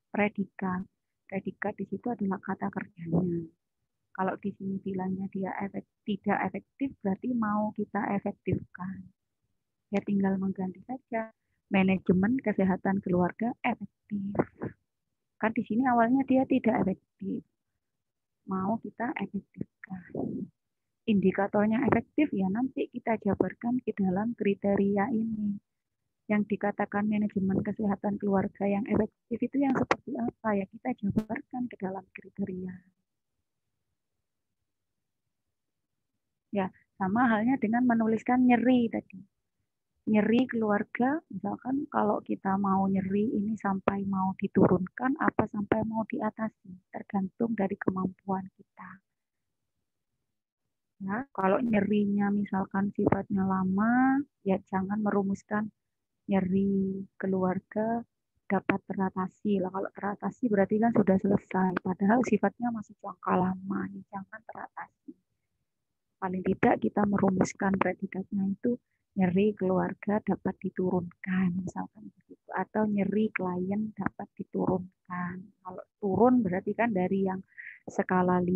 predikat. Predikat di situ adalah kata kerjanya. Kalau di sini bilangnya dia tidak efektif, berarti mau kita efektifkan. Ya tinggal mengganti saja. Manajemen kesehatan keluarga efektif. Kan di sini awalnya dia tidak efektif. Mau kita efektifkan. Indikatornya efektif ya nanti kita jabarkan ke dalam kriteria ini. Yang dikatakan manajemen kesehatan keluarga yang efektif itu yang seperti apa ya, kita jabarkan ke dalam kriteria. Ya, sama halnya dengan menuliskan nyeri tadi. Nyeri keluarga, misalkan kalau kita mau nyeri ini sampai mau diturunkan, apa sampai mau diatasi, tergantung dari kemampuan kita. Ya, kalau nyerinya misalkan sifatnya lama, ya jangan merumuskan nyeri keluarga dapat teratasi. Lah, kalau teratasi berarti kan sudah selesai, padahal sifatnya masih jangka lama, ya jangan teratasi. Paling tidak kita merumuskan predikatnya itu nyeri keluarga dapat diturunkan, misalkan begitu, atau nyeri klien dapat diturunkan. Kalau turun berarti kan dari yang skala 5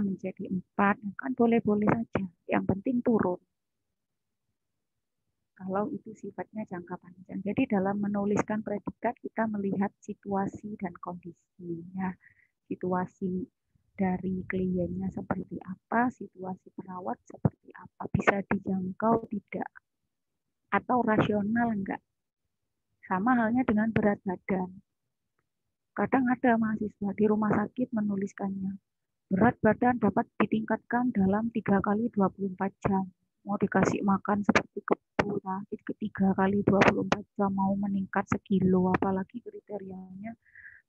menjadi 4, kan boleh-boleh saja, yang penting turun. Kalau itu sifatnya jangka panjang. Jadi dalam menuliskan predikat kita melihat situasi dan kondisi, ya. Situasi dari kliennya seperti apa, situasi perawat seperti apa, bisa dijangkau tidak, atau rasional enggak. Sama halnya dengan berat badan. Kadang ada mahasiswa di rumah sakit menuliskannya, berat badan dapat ditingkatkan dalam 3 kali 24 jam. Mau dikasih makan seperti kebu, nah, 3 kali 24 jam mau meningkat sekilo, apalagi kriterianya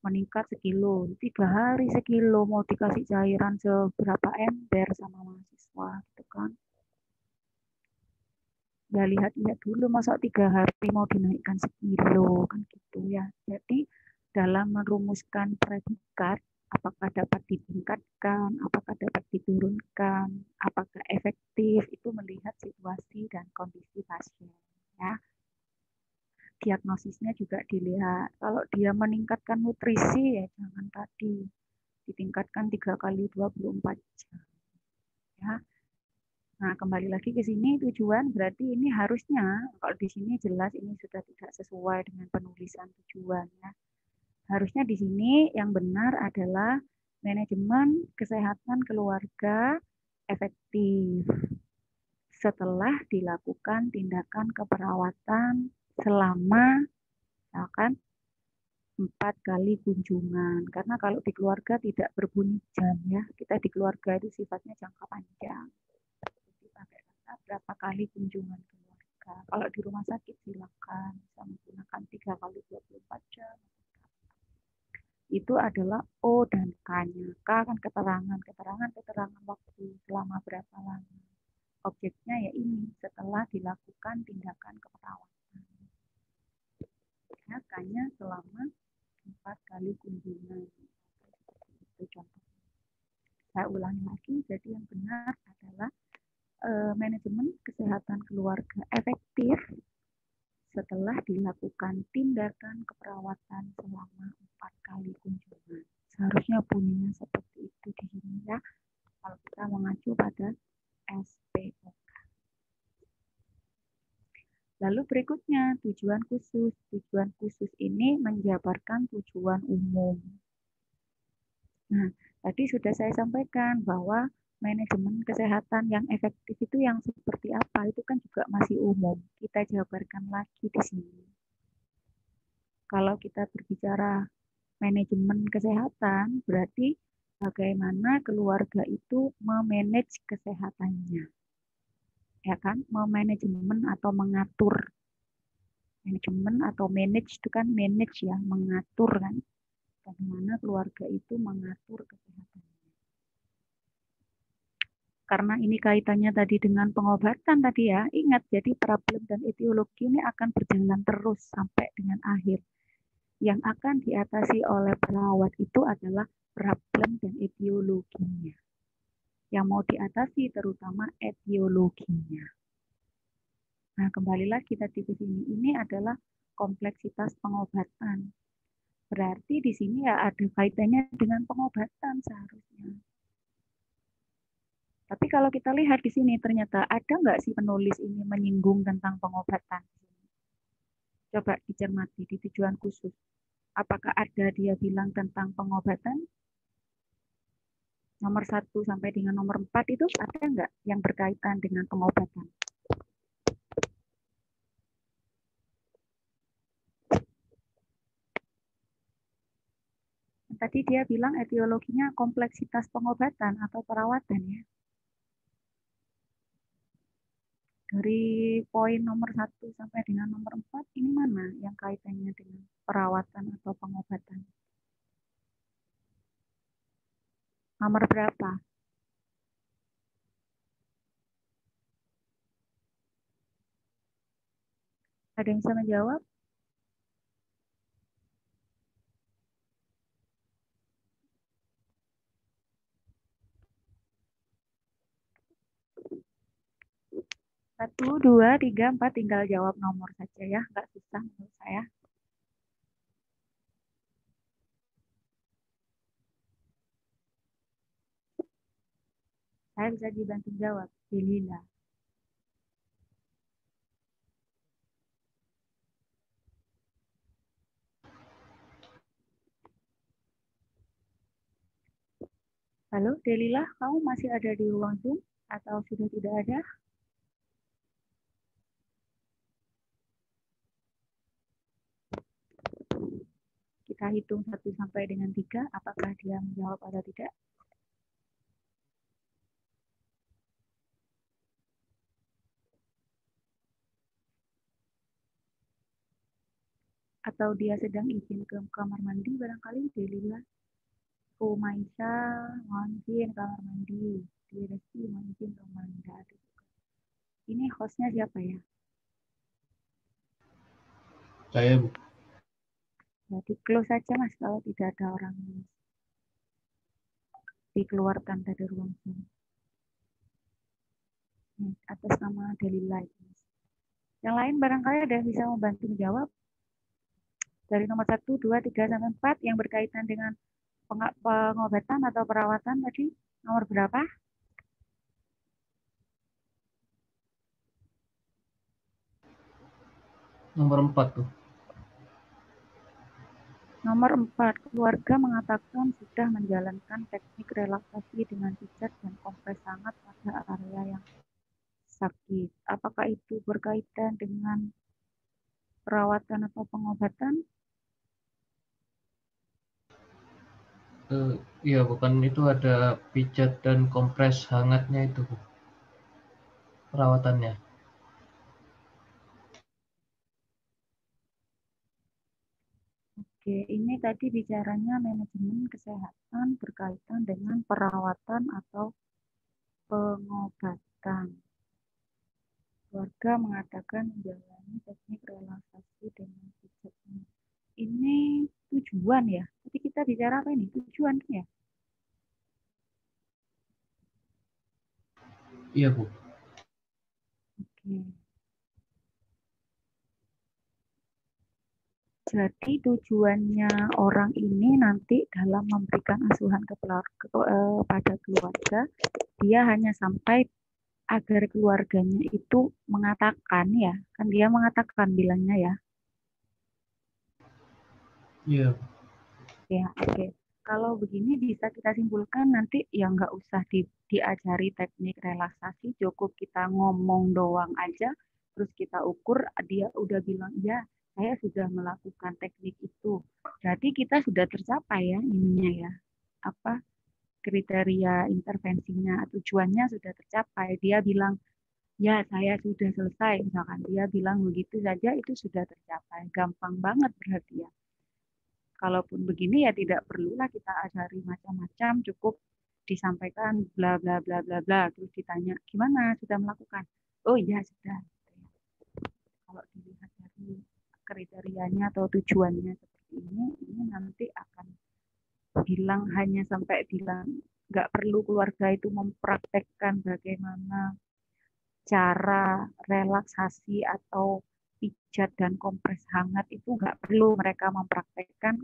meningkat sekilo, 3 hari sekilo, mau dikasih cairan seberapa ember sama mahasiswa, gitu kan. Ya lihat-lihat dulu, masa 3 hari mau dinaikkan sekilo, kan gitu ya. Jadi dalam merumuskan predikat, apakah dapat ditingkatkan, apakah dapat diturunkan, apakah efektif, itu melihat situasi dan kondisi pasien. Ya. Diagnosisnya juga dilihat. Kalau dia meningkatkan nutrisi, ya jangan tadi. ditingkatkan 3 kali 24 jam. Ya. Nah, kembali lagi ke sini tujuan, berarti ini harusnya, kalau di sini jelas ini sudah tidak sesuai dengan penulisan tujuan. Ya. Harusnya di sini yang benar adalah manajemen kesehatan keluarga efektif setelah dilakukan tindakan keperawatan selama misalkan 4 kali kunjungan. Karena kalau di keluarga tidak berbunyi jam ya, kita di keluarga itu sifatnya jangka panjang. Jadi pakai kata berapa kali kunjungan keluarga. Kalau di rumah sakit silakan bisa menggunakan 3 kali 24 jam. Itu adalah O dan K-nya. K kan keterangan waktu selama berapa lama. Objeknya ya ini, setelah dilakukan tindakan keperawatan. Ya, K-nya selama 4 kali kunjungan. Itu contohnya. Saya ulangi lagi, jadi yang benar adalah manajemen kesehatan keluarga efektif setelah dilakukan tindakan keperawatan selama 4 kali kunjungan. Seharusnya bunyinya seperti itu di sini ya, kalau kita mengacu pada SPOK. Lalu berikutnya, tujuan khusus. Tujuan khusus ini menjabarkan tujuan umum. Nah, tadi sudah saya sampaikan bahwa manajemen kesehatan yang efektif itu yang seperti apa, itu kan juga masih umum. Kita jabarkan lagi di sini. Kalau kita berbicara manajemen kesehatan, berarti bagaimana keluarga itu memanage kesehatannya. Ya kan, memanajemen atau mengatur. Manajemen atau manage itu kan manage ya, mengatur kan. Bagaimana keluarga itu mengatur kesehatannya. Karena ini kaitannya tadi dengan pengobatan tadi ya, ingat jadi problem dan etiologi ini akan berjalan terus sampai dengan akhir. Yang akan diatasi oleh perawat itu adalah problem dan etiologinya. Yang mau diatasi terutama etiologinya. Nah, kembali lagi tadi ke sini. Ini adalah kompleksitas pengobatan. Berarti di sini ya ada kaitannya dengan pengobatan seharusnya. Tapi kalau kita lihat di sini ternyata ada nggak sih penulis ini menyinggung tentang pengobatan? Coba dicermati di tujuan khusus. Apakah ada dia bilang tentang pengobatan? Nomor 1 sampai dengan nomor 4 itu ada nggak yang berkaitan dengan pengobatan? Tadi dia bilang etiologinya kompleksitas pengobatan atau perawatan ya. Dari poin nomor 1 sampai dengan nomor 4 ini mana yang kaitannya dengan perawatan atau pengobatan? Nomor berapa? Ada yang bisa menjawab? Satu, 2, 3, 4 tinggal jawab nomor saja ya, nggak susah menurut saya. Saya bisa dibantu jawab, Lila. Halo, Delila, kamu masih ada di ruang Zoom atau sudah tidak ada? Kita hitung 1 sampai dengan 3, apakah dia menjawab atau tidak? Atau dia sedang izin ke kamar mandi barangkali, Delila. Maisha mau izin kamar mandi. Diresti mau izin kamar mandi. Ini hostnya siapa ya? Saya, Bu. Jadi close saja Mas kalau tidak ada orang dikeluarkan dari ruang Zoom. Atas nama Delila. Yang lain barangkali ada yang bisa membantu menjawab. Dari nomor 1, 2, 3, sampai 4 yang berkaitan dengan pengobatan atau perawatan tadi nomor berapa? Nomor 4 tuh. Nomor 4, keluarga mengatakan sudah menjalankan teknik relaksasi dengan pijat dan kompres hangat pada area yang sakit. Apakah itu berkaitan dengan perawatan atau pengobatan? Iya, bukan itu ada pijat dan kompres hangatnya itu, Bu. Perawatannya. Oke, ini tadi bicaranya manajemen kesehatan berkaitan dengan perawatan atau pengobatan. Keluarga mengatakan menjalani teknik relaksasi dengan pijat. Ini tujuan ya. Jadi kita bicara apa ini? Tujuan ya? Iya, Bu. Oke. Jadi tujuannya orang ini nanti dalam memberikan asuhan kepada keluarga, dia hanya sampai agar keluarganya itu mengatakan ya, kan dia mengatakan bilangnya ya. Iya. Ya, oke. Kalau begini bisa kita simpulkan nanti ya nggak usah diajari teknik relaksasi, cukup kita ngomong doang aja, terus kita ukur, dia udah bilang, ya saya sudah melakukan teknik itu. Jadi kita sudah tercapai ya ininya ya, apa kriteria intervensinya, tujuannya sudah tercapai. Dia bilang, ya saya sudah selesai, misalkan dia bilang begitu saja itu sudah tercapai. Gampang banget berarti ya. Kalaupun begini ya tidak perlulah kita ajari macam-macam, cukup disampaikan bla bla bla bla bla, terus ditanya gimana sudah melakukan, oh iya sudah. Kalau dilihat dari kriterianya atau tujuannya seperti ini nanti akan bilang hanya sampai bilang nggak perlu keluarga itu mempraktekkan bagaimana cara relaksasi atau pijat dan kompres hangat, itu nggak perlu mereka mempraktekkan,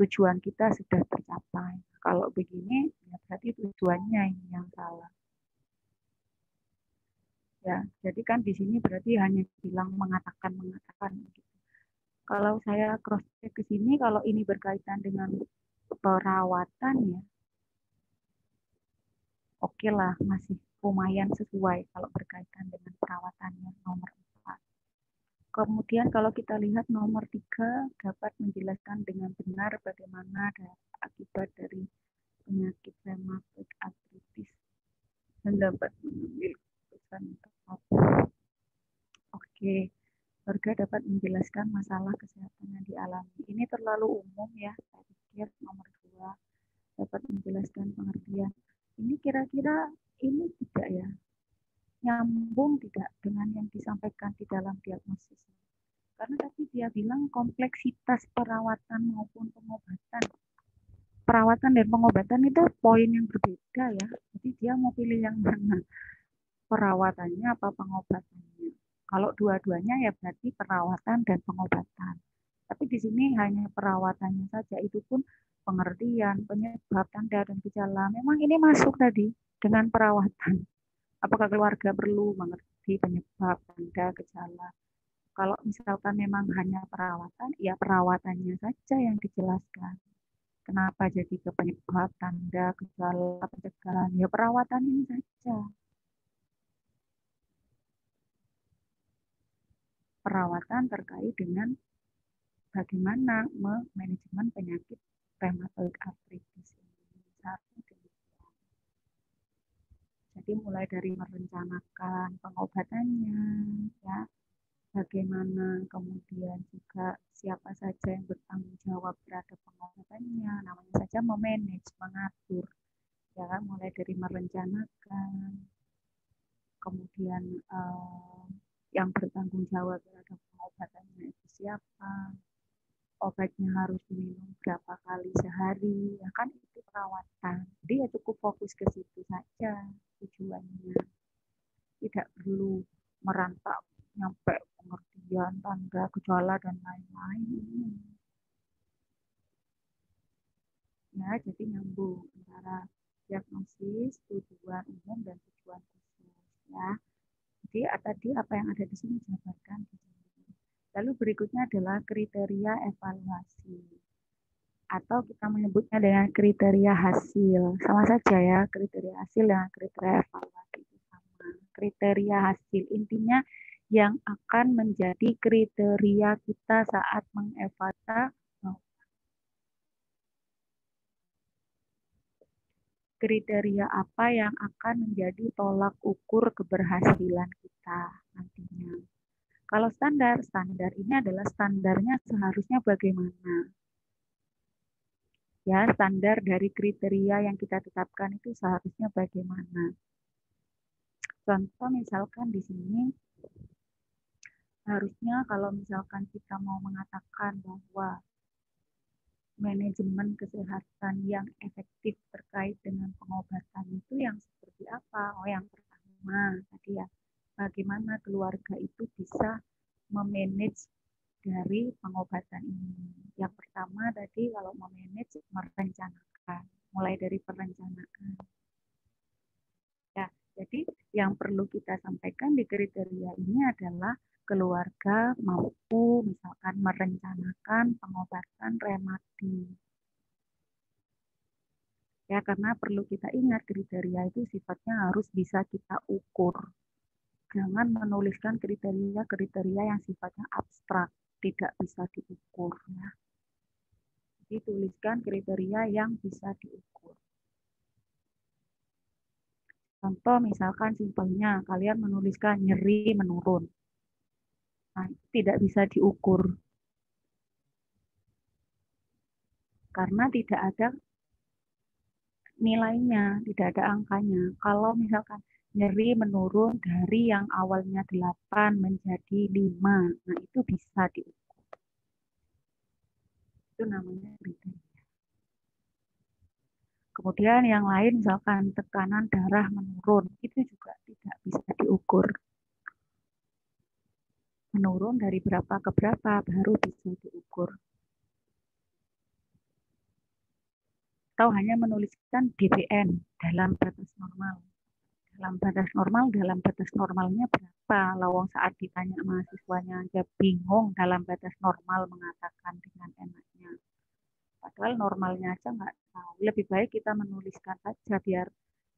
tujuan kita sudah tercapai. Kalau begini, ya berarti tujuannya ini yang salah. Ya, jadi kan di sini berarti hanya bilang mengatakan. Gitu. Kalau saya cross check ke sini, kalau ini berkaitan dengan perawatan ya, oke lah, masih lumayan sesuai kalau berkaitan dengan perawatannya nomor 4. Kemudian kalau kita lihat nomor 3, dapat menjelaskan dengan benar bagaimana akibat dari penyakit rheumatoid arthritis dan dapat mengambil keputusan tepat. Oke, keluarga dapat menjelaskan masalah kesehatan yang dialami. Ini terlalu umum ya, saya pikir nomor 2 dapat menjelaskan pengertian. Ini kira-kira ini tidak ya, nyambung tidak dengan yang disampaikan di dalam diagnosis. Karena tadi dia bilang kompleksitas perawatan maupun pengobatan. Perawatan dan pengobatan itu poin yang berbeda ya. Jadi dia mau pilih yang mana, perawatannya apa pengobatannya. Kalau dua-duanya ya berarti perawatan dan pengobatan. Tapi di sini hanya perawatannya saja, itu pun pengertian, penyebab, tanda, dan gejala. Memang ini masuk tadi dengan perawatan. Apakah keluarga perlu mengerti penyebab, tanda, gejala? Kalau misalkan memang hanya perawatan, ya perawatannya saja yang dijelaskan. Kenapa jadi ke penyebab, tanda, gejala, pencegahan? Ya perawatan ini saja. Perawatan terkait dengan bagaimana manajemen penyakit rheumatoid arthritis ini. Jadi mulai dari merencanakan pengobatannya, ya, bagaimana kemudian juga siapa saja yang bertanggung jawab terhadap pengobatannya, namanya saja memanage, mengatur, ya, mulai dari merencanakan, kemudian yang bertanggung jawab terhadap pengobatannya itu siapa, obatnya harus diminum berapa kali sehari, ya kan itu perawatan. Jadi ya cukup fokus ke situ saja tujuannya. Tidak perlu merantak nyampe pengertian, tanda, gejala, dan lain-lain. Ya, jadi nyambung antara diagnosis, tujuan umum dan tujuan khusus. Ya, jadi tadi apa yang ada di sini jabarkan di sini. Lalu berikutnya adalah kriteria evaluasi, atau kita menyebutnya dengan kriteria hasil. Sama saja ya, kriteria hasil dengan kriteria evaluasi itu sama. Kriteria hasil intinya yang akan menjadi kriteria kita saat mengevaluasi. Kriteria apa yang akan menjadi tolak ukur keberhasilan kita nantinya. Kalau standar ini adalah standarnya seharusnya bagaimana. Ya, standar dari kriteria yang kita tetapkan itu seharusnya bagaimana. Contoh misalkan di sini, harusnya kalau misalkan kita mau mengatakan bahwa manajemen kesehatan yang efektif terkait dengan pengobatan itu yang seperti apa? Oh, yang pertama tadi ya, bagaimana keluarga itu bisa memanage dari pengobatan ini. Yang pertama tadi kalau memanage, merencanakan, mulai dari perencanaan. Ya, jadi yang perlu kita sampaikan di kriteria ini adalah keluarga mampu misalkan merencanakan pengobatan rematik. Ya, karena perlu kita ingat kriteria itu sifatnya harus bisa kita ukur. Jangan menuliskan kriteria-kriteria yang sifatnya abstrak, tidak bisa diukur. Ya. Jadi tuliskan kriteria yang bisa diukur. Contoh misalkan simpelnya kalian menuliskan nyeri menurun. Nah, itu tidak bisa diukur. Karena tidak ada nilainya, tidak ada angkanya. Kalau misalkan nyeri menurun dari yang awalnya 8 menjadi 5, nah itu bisa diukur. Itu namanya kriteria. Kemudian yang lain misalkan tekanan darah menurun, itu juga tidak bisa diukur. Menurun dari berapa ke berapa baru bisa diukur. Atau hanya menuliskan DBN dalam batas normal. Dalam batas normalnya berapa? Lawang saat ditanya mahasiswanya aja bingung dalam batas normal mengatakan dengan enaknya. Padahal normalnya aja nggak tahu. Lebih baik kita menuliskan saja biar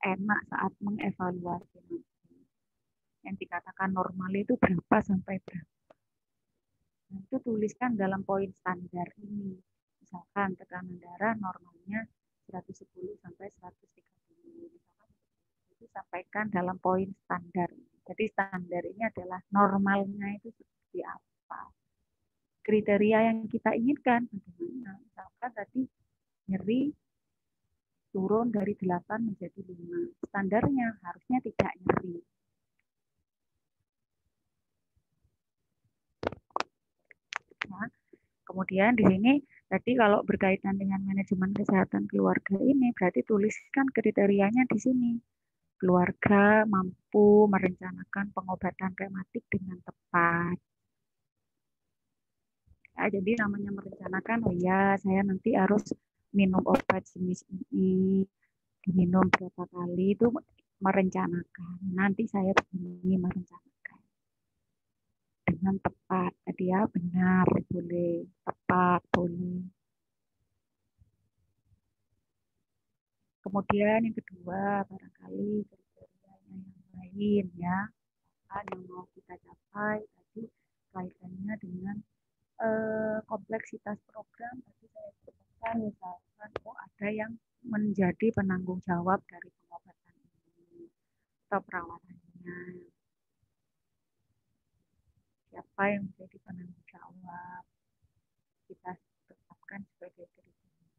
enak saat mengevaluasi nanti. Yang dikatakan normal itu berapa sampai berapa. Nah, itu tuliskan dalam poin standar ini. Misalkan tekanan darah normalnya 110 sampai 130. Misalkan itu sampaikan dalam poin standar. Jadi standar ini adalah normalnya itu seperti apa. Kriteria yang kita inginkan bagaimana. Misalkan tadi nyeri turun dari 8 menjadi 5. Standarnya harusnya tidak nyeri. Nah, kemudian di sini tadi kalau berkaitan dengan manajemen kesehatan keluarga ini berarti tuliskan kriterianya di sini. Keluarga mampu merencanakan pengobatan rematik dengan tepat. Ya, jadi namanya merencanakan, oh ya saya nanti harus minum obat jenis ini, diminum berapa kali, itu merencanakan. Nanti saya begini merencanakan. Dengan tepat, tadi ya benar boleh, tepat boleh. Kemudian yang kedua, barangkali kriterianya yang lain ya, yang mau kita capai tadi kaitannya dengan kompleksitas program. Tadi saya sebutkan misalkan ada yang menjadi penanggung jawab dari pengobatan ini atau perawatannya. Siapa yang menjadi penanggung jawab? Kita tetapkan sebagai kriteria.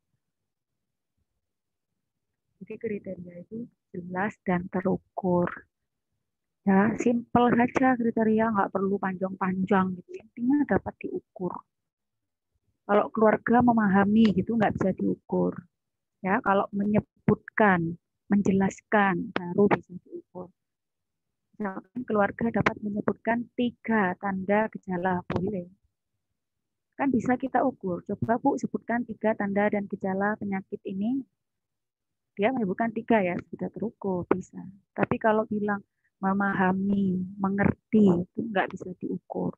Jadi kriteria itu jelas dan terukur. Ya, simpel saja kriteria, nggak perlu panjang-panjang gitu. Intinya dapat diukur. Kalau keluarga memahami gitu nggak bisa diukur. Ya, kalau menyebutkan, menjelaskan baru bisa diukur. Misalkan keluarga dapat menyebutkan 3 tanda gejala boleh. Kan bisa kita ukur. Coba Bu sebutkan 3 tanda dan gejala penyakit ini. Dia menyebutkan 3 ya, sudah terukur, bisa. Tapi kalau bilang memahami, mengerti, itu nggak bisa diukur.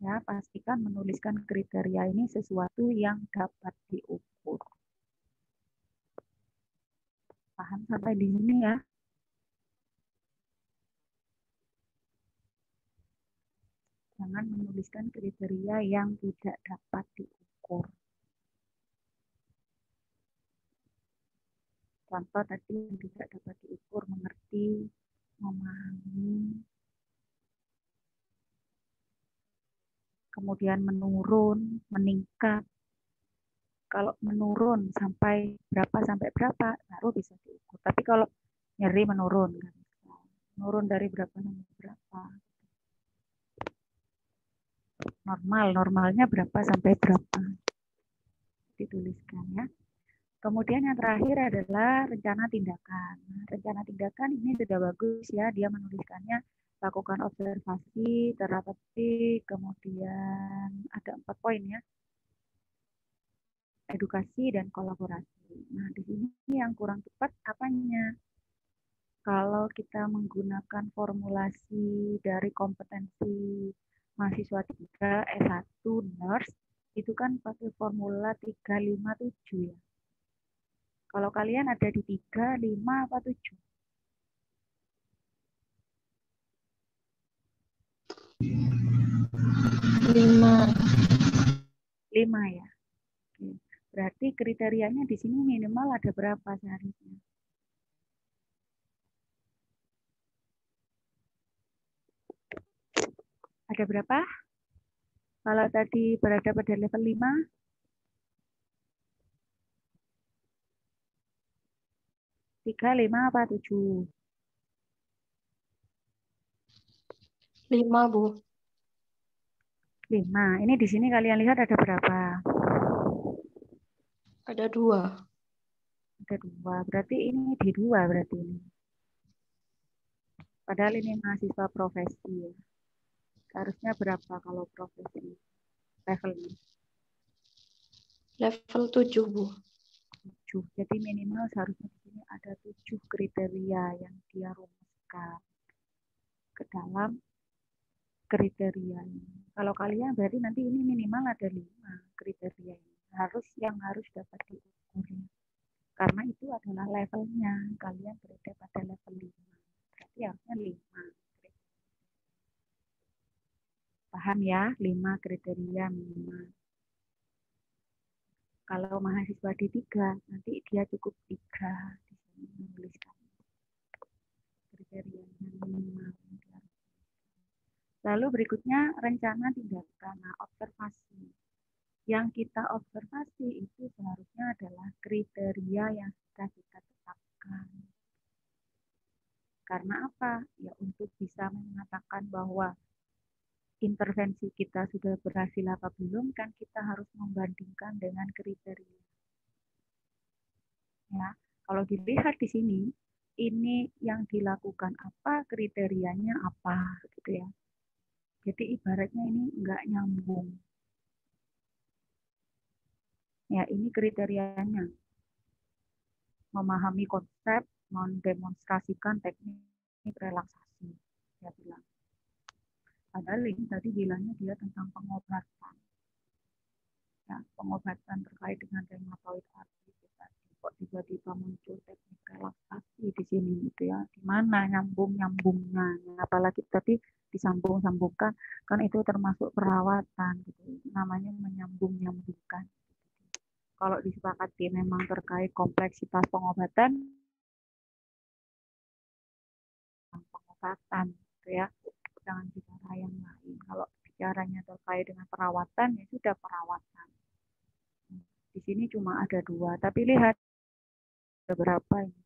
Ya, pastikan menuliskan kriteria ini sesuatu yang dapat diukur. Paham sampai di sini ya? Jangan menuliskan kriteria yang tidak dapat diukur. Contoh tadi yang tidak dapat diukur, mengerti, memahami, kemudian menurun, meningkat. Kalau menurun sampai berapa, baru bisa diukur. Tapi kalau nyeri menurun, kan? Menurun dari berapa sampai berapa. Normalnya berapa sampai berapa. Dituliskan ya. Kemudian yang terakhir adalah rencana tindakan. Nah, rencana tindakan ini sudah bagus ya, dia menuliskannya lakukan observasi, terapeutik, kemudian ada 4 poin ya. Edukasi dan kolaborasi. Nah, di sini yang kurang tepat apanya? Kalau kita menggunakan formulasi dari kompetensi mahasiswa 3 S1 nurse, itu kan pakai formula 357 ya. Kalau kalian ada di 3, 5, apa 7? 5 ya. Oke. Berarti kriterianya di sini minimal ada berapa seharusnya? Ada berapa? Kalau tadi berada pada level 5, 3, 5, apa 7? 5, Bu. 5. Ini di sini kalian lihat ada berapa? Ada 2. Ada 2. Berarti ini di 2 berarti ini. Padahal ini mahasiswa profesi ya. Seharusnya berapa kalau profesi? Levelnya? Level 7, Bu. 7. Jadi minimal seharusnya di sini ada 7 kriteria yang dia rumuskan ke dalam kriteria ini. Kalau kalian berarti nanti ini minimal ada 5 kriteria ini. Yang harus dapat diukur. Karena itu adalah levelnya. Kalian berada pada level 5. Berarti harusnya 5. Paham ya? 5 kriteria minimal. Kalau mahasiswa D3, nanti dia cukup 3 di sini menuliskan kriteria minimal. Lalu berikutnya rencana tindakan, observasi. Yang kita observasi itu seharusnya adalah kriteria yang sudah kita tetapkan. Karena apa? Ya untuk bisa mengatakan bahwa intervensi kita sudah berhasil apa belum, kan kita harus membandingkan dengan kriteria. Ya, kalau dilihat di sini, ini yang dilakukan apa, kriterianya apa, gitu ya. Jadi ibaratnya ini enggak nyambung. Ya, ini kriterianya. Memahami konsep, mendemonstrasikan teknik relaksasi. Dia bilang. Padahal ini tadi bilangnya dia tentang pengobatan. Ya, pengobatan terkait dengan reumatoid arthritis tadi. Kok tiba-tiba muncul teknik relaksasi di sini gitu ya. Di mana nyambungnya? Apalagi tadi disambung-sambungkan, kan itu termasuk perawatan gitu. Namanya menyambung-nyambungkan. Kalau disepakati memang terkait kompleksitas pengobatan gitu ya. Jangan bicara yang lain. Kalau bicaranya terkait dengan perawatan, ya sudah perawatan. Di sini cuma ada 2, tapi lihat ada berapa ini?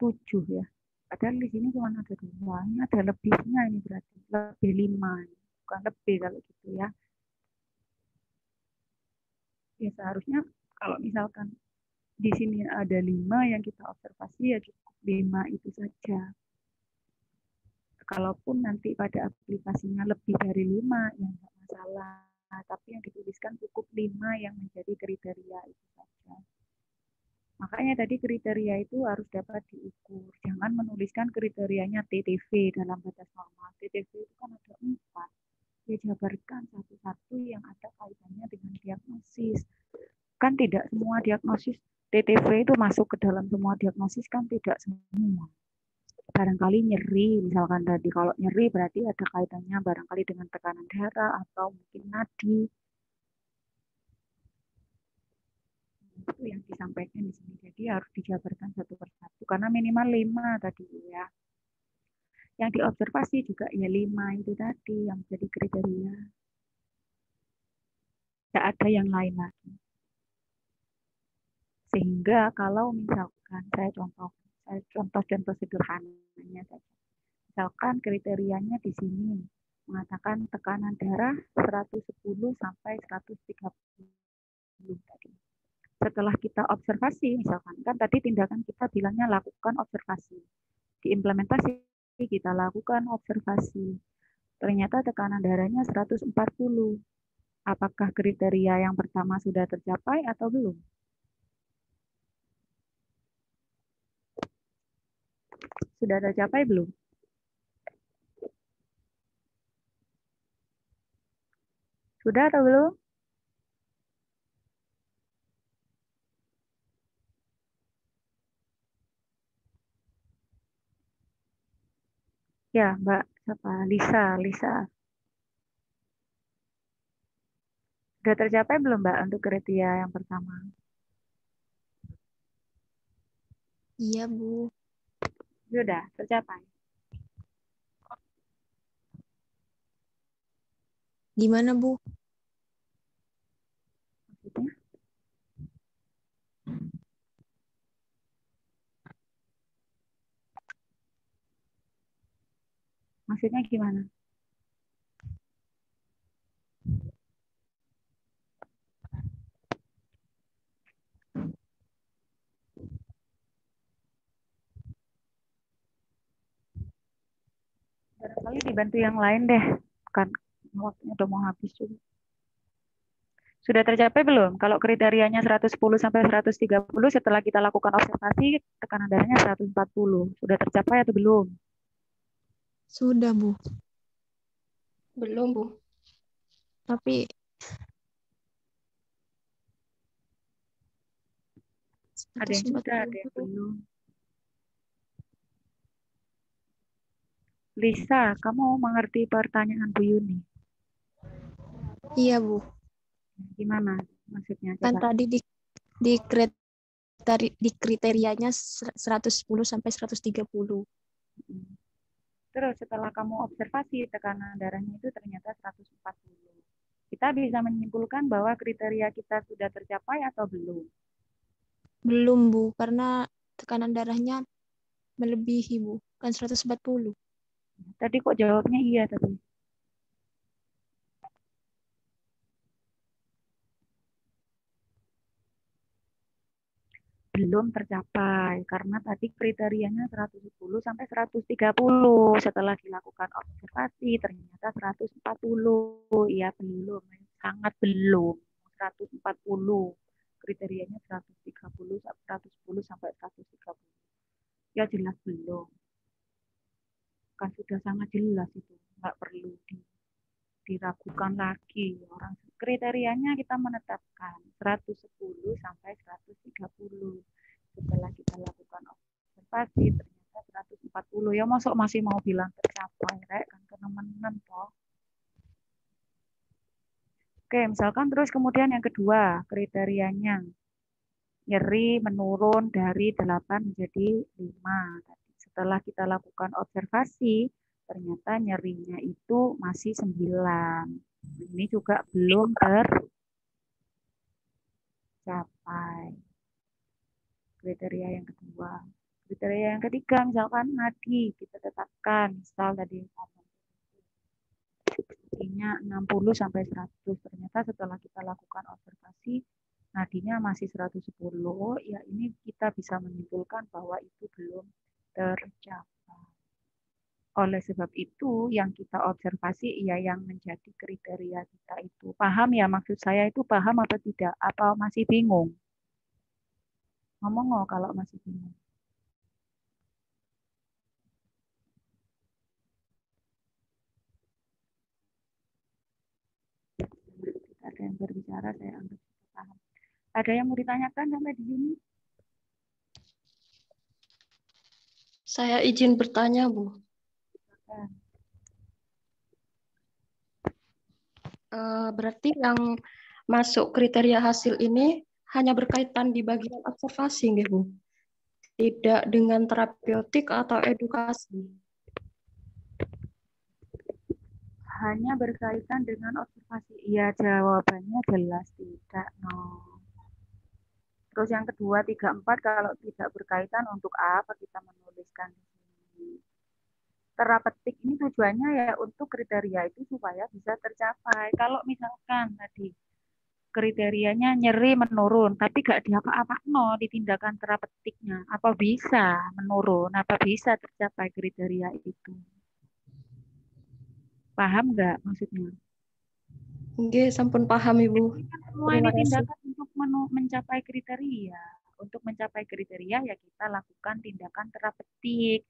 7 ya. Padahal di sini cuma ada 2. Ini ada lebihnya ini berarti. Lebih 5. Bukan lebih kalau gitu ya. Ya seharusnya kalau misalkan di sini ada 5 yang kita observasi, ya cukup 5 itu saja. Kalaupun nanti pada aplikasinya lebih dari 5, ya nggak masalah. Tapi yang dituliskan cukup 5 yang menjadi kriteria itu saja. Makanya tadi kriteria itu harus dapat diukur. Jangan menuliskan kriterianya TTV dalam batas normal. TTV itu kan ada 4. Ya jabarkan satu-satu yang ada kaitannya dengan diagnosis. Kan tidak semua diagnosis TTV itu masuk ke dalam semua diagnosis, kan tidak semua. Barangkali nyeri, misalkan tadi kalau nyeri berarti ada kaitannya barangkali dengan tekanan darah atau mungkin nadi. Itu yang disampaikan di sini. Jadi harus dijabarkan satu persatu karena minimal 5 tadi ya. Yang diobservasi juga ya 5 itu tadi yang jadi kriteria. Tidak ada yang lain lagi. Sehingga kalau misalkan saya contoh sederhananya saja. Misalkan kriterianya di sini mengatakan tekanan darah 110 sampai 130 tadi. Setelah kita observasi, misalkan kan tadi tindakan kita bilangnya lakukan observasi. Diimplementasi kita lakukan observasi. Ternyata tekanan darahnya 140. Apakah kriteria yang pertama sudah tercapai atau belum? Sudah tercapai belum? Sudah atau belum? Ya, Mbak siapa? Lisa. Sudah tercapai belum, Mbak, untuk kriteria yang pertama? Iya, Bu. Sudah tercapai. Gimana, Bu? Maksudnya? Maksudnya gimana? Barangkali dibantu yang lain deh. Kan waktunya udah mau habis juga. Sudah tercapai belum? Kalau kriterianya 110 sampai 130 setelah kita lakukan observasi tekanan darahnya 140. Sudah tercapai atau belum? Sudah, Bu. Belum, Bu. Tapi Ada yang sudah, ada yang belum. Lisa, kamu mengerti pertanyaan Bu Yuni? Iya, Bu. Gimana maksudnya? Kan Coba. tadi di kriterianya 110 sampai 130. Terus setelah kamu observasi tekanan darahnya itu ternyata 140. Kita bisa menyimpulkan bahwa kriteria kita sudah tercapai atau belum? Belum, Bu, karena tekanan darahnya melebihi, Bu. Kan 140. Tadi kok jawabnya iya tadi? Belum tercapai karena tadi kriterianya 110 sampai 130. Setelah dilakukan observasi ternyata 140. Ya belum, sangat belum. 140. Kriterianya 130 110 sampai 130. Ya jelas belum. Kan sudah sangat jelas itu, nggak perlu diragukan lagi. Orang kriterianya kita menetapkan 110 sampai 130. Setelah kita lakukan observasi ternyata 140. Ya masuk masih mau bilang tercapai, rek kan kenemenan toh. Oke, misalkan terus kemudian yang kedua, kriterianya nyeri menurun dari 8 menjadi 5. Setelah kita lakukan observasi, ternyata nyerinya itu masih 9. Ini juga belum tercapai. Kriteria yang kedua. Kriteria yang ketiga, misalkan nadi kita tetapkan, misal tadi ngomong nadinya 60 sampai 100. Ternyata setelah kita lakukan observasi, nadinya masih 110. Ya ini kita bisa menyimpulkan bahwa itu belum tercapai. Oleh sebab itu, yang kita observasi ya yang menjadi kriteria kita itu. Paham ya maksud saya itu paham atau tidak? Apa masih bingung? Ngomong nggak kalau masih bingung. Ada yang berbicara, saya anggap paham. Ada yang mau ditanyakan sampai di sini? Saya izin bertanya, Bu. Berarti yang masuk kriteria hasil ini hanya berkaitan di bagian observasi, nggih, Bu? Tidak dengan terapeutik atau edukasi. Hanya berkaitan dengan observasi. Iya, jawabannya jelas tidak. No. Terus yang kedua, 3, 4, kalau tidak berkaitan untuk apa kita menuliskan di sini. Terapeutik ini tujuannya ya untuk kriteria itu supaya bisa tercapai. Kalau misalkan tadi kriterianya nyeri menurun, tapi gak diapa-apa di tindakan terapeutiknya, apa bisa menurun, apa bisa tercapai kriteria itu? Paham nggak maksudnya? Oke, sampun paham, Ibu. Semua ini tindakan untuk mencapai kriteria. Untuk mencapai kriteria ya kita lakukan tindakan terapeutik.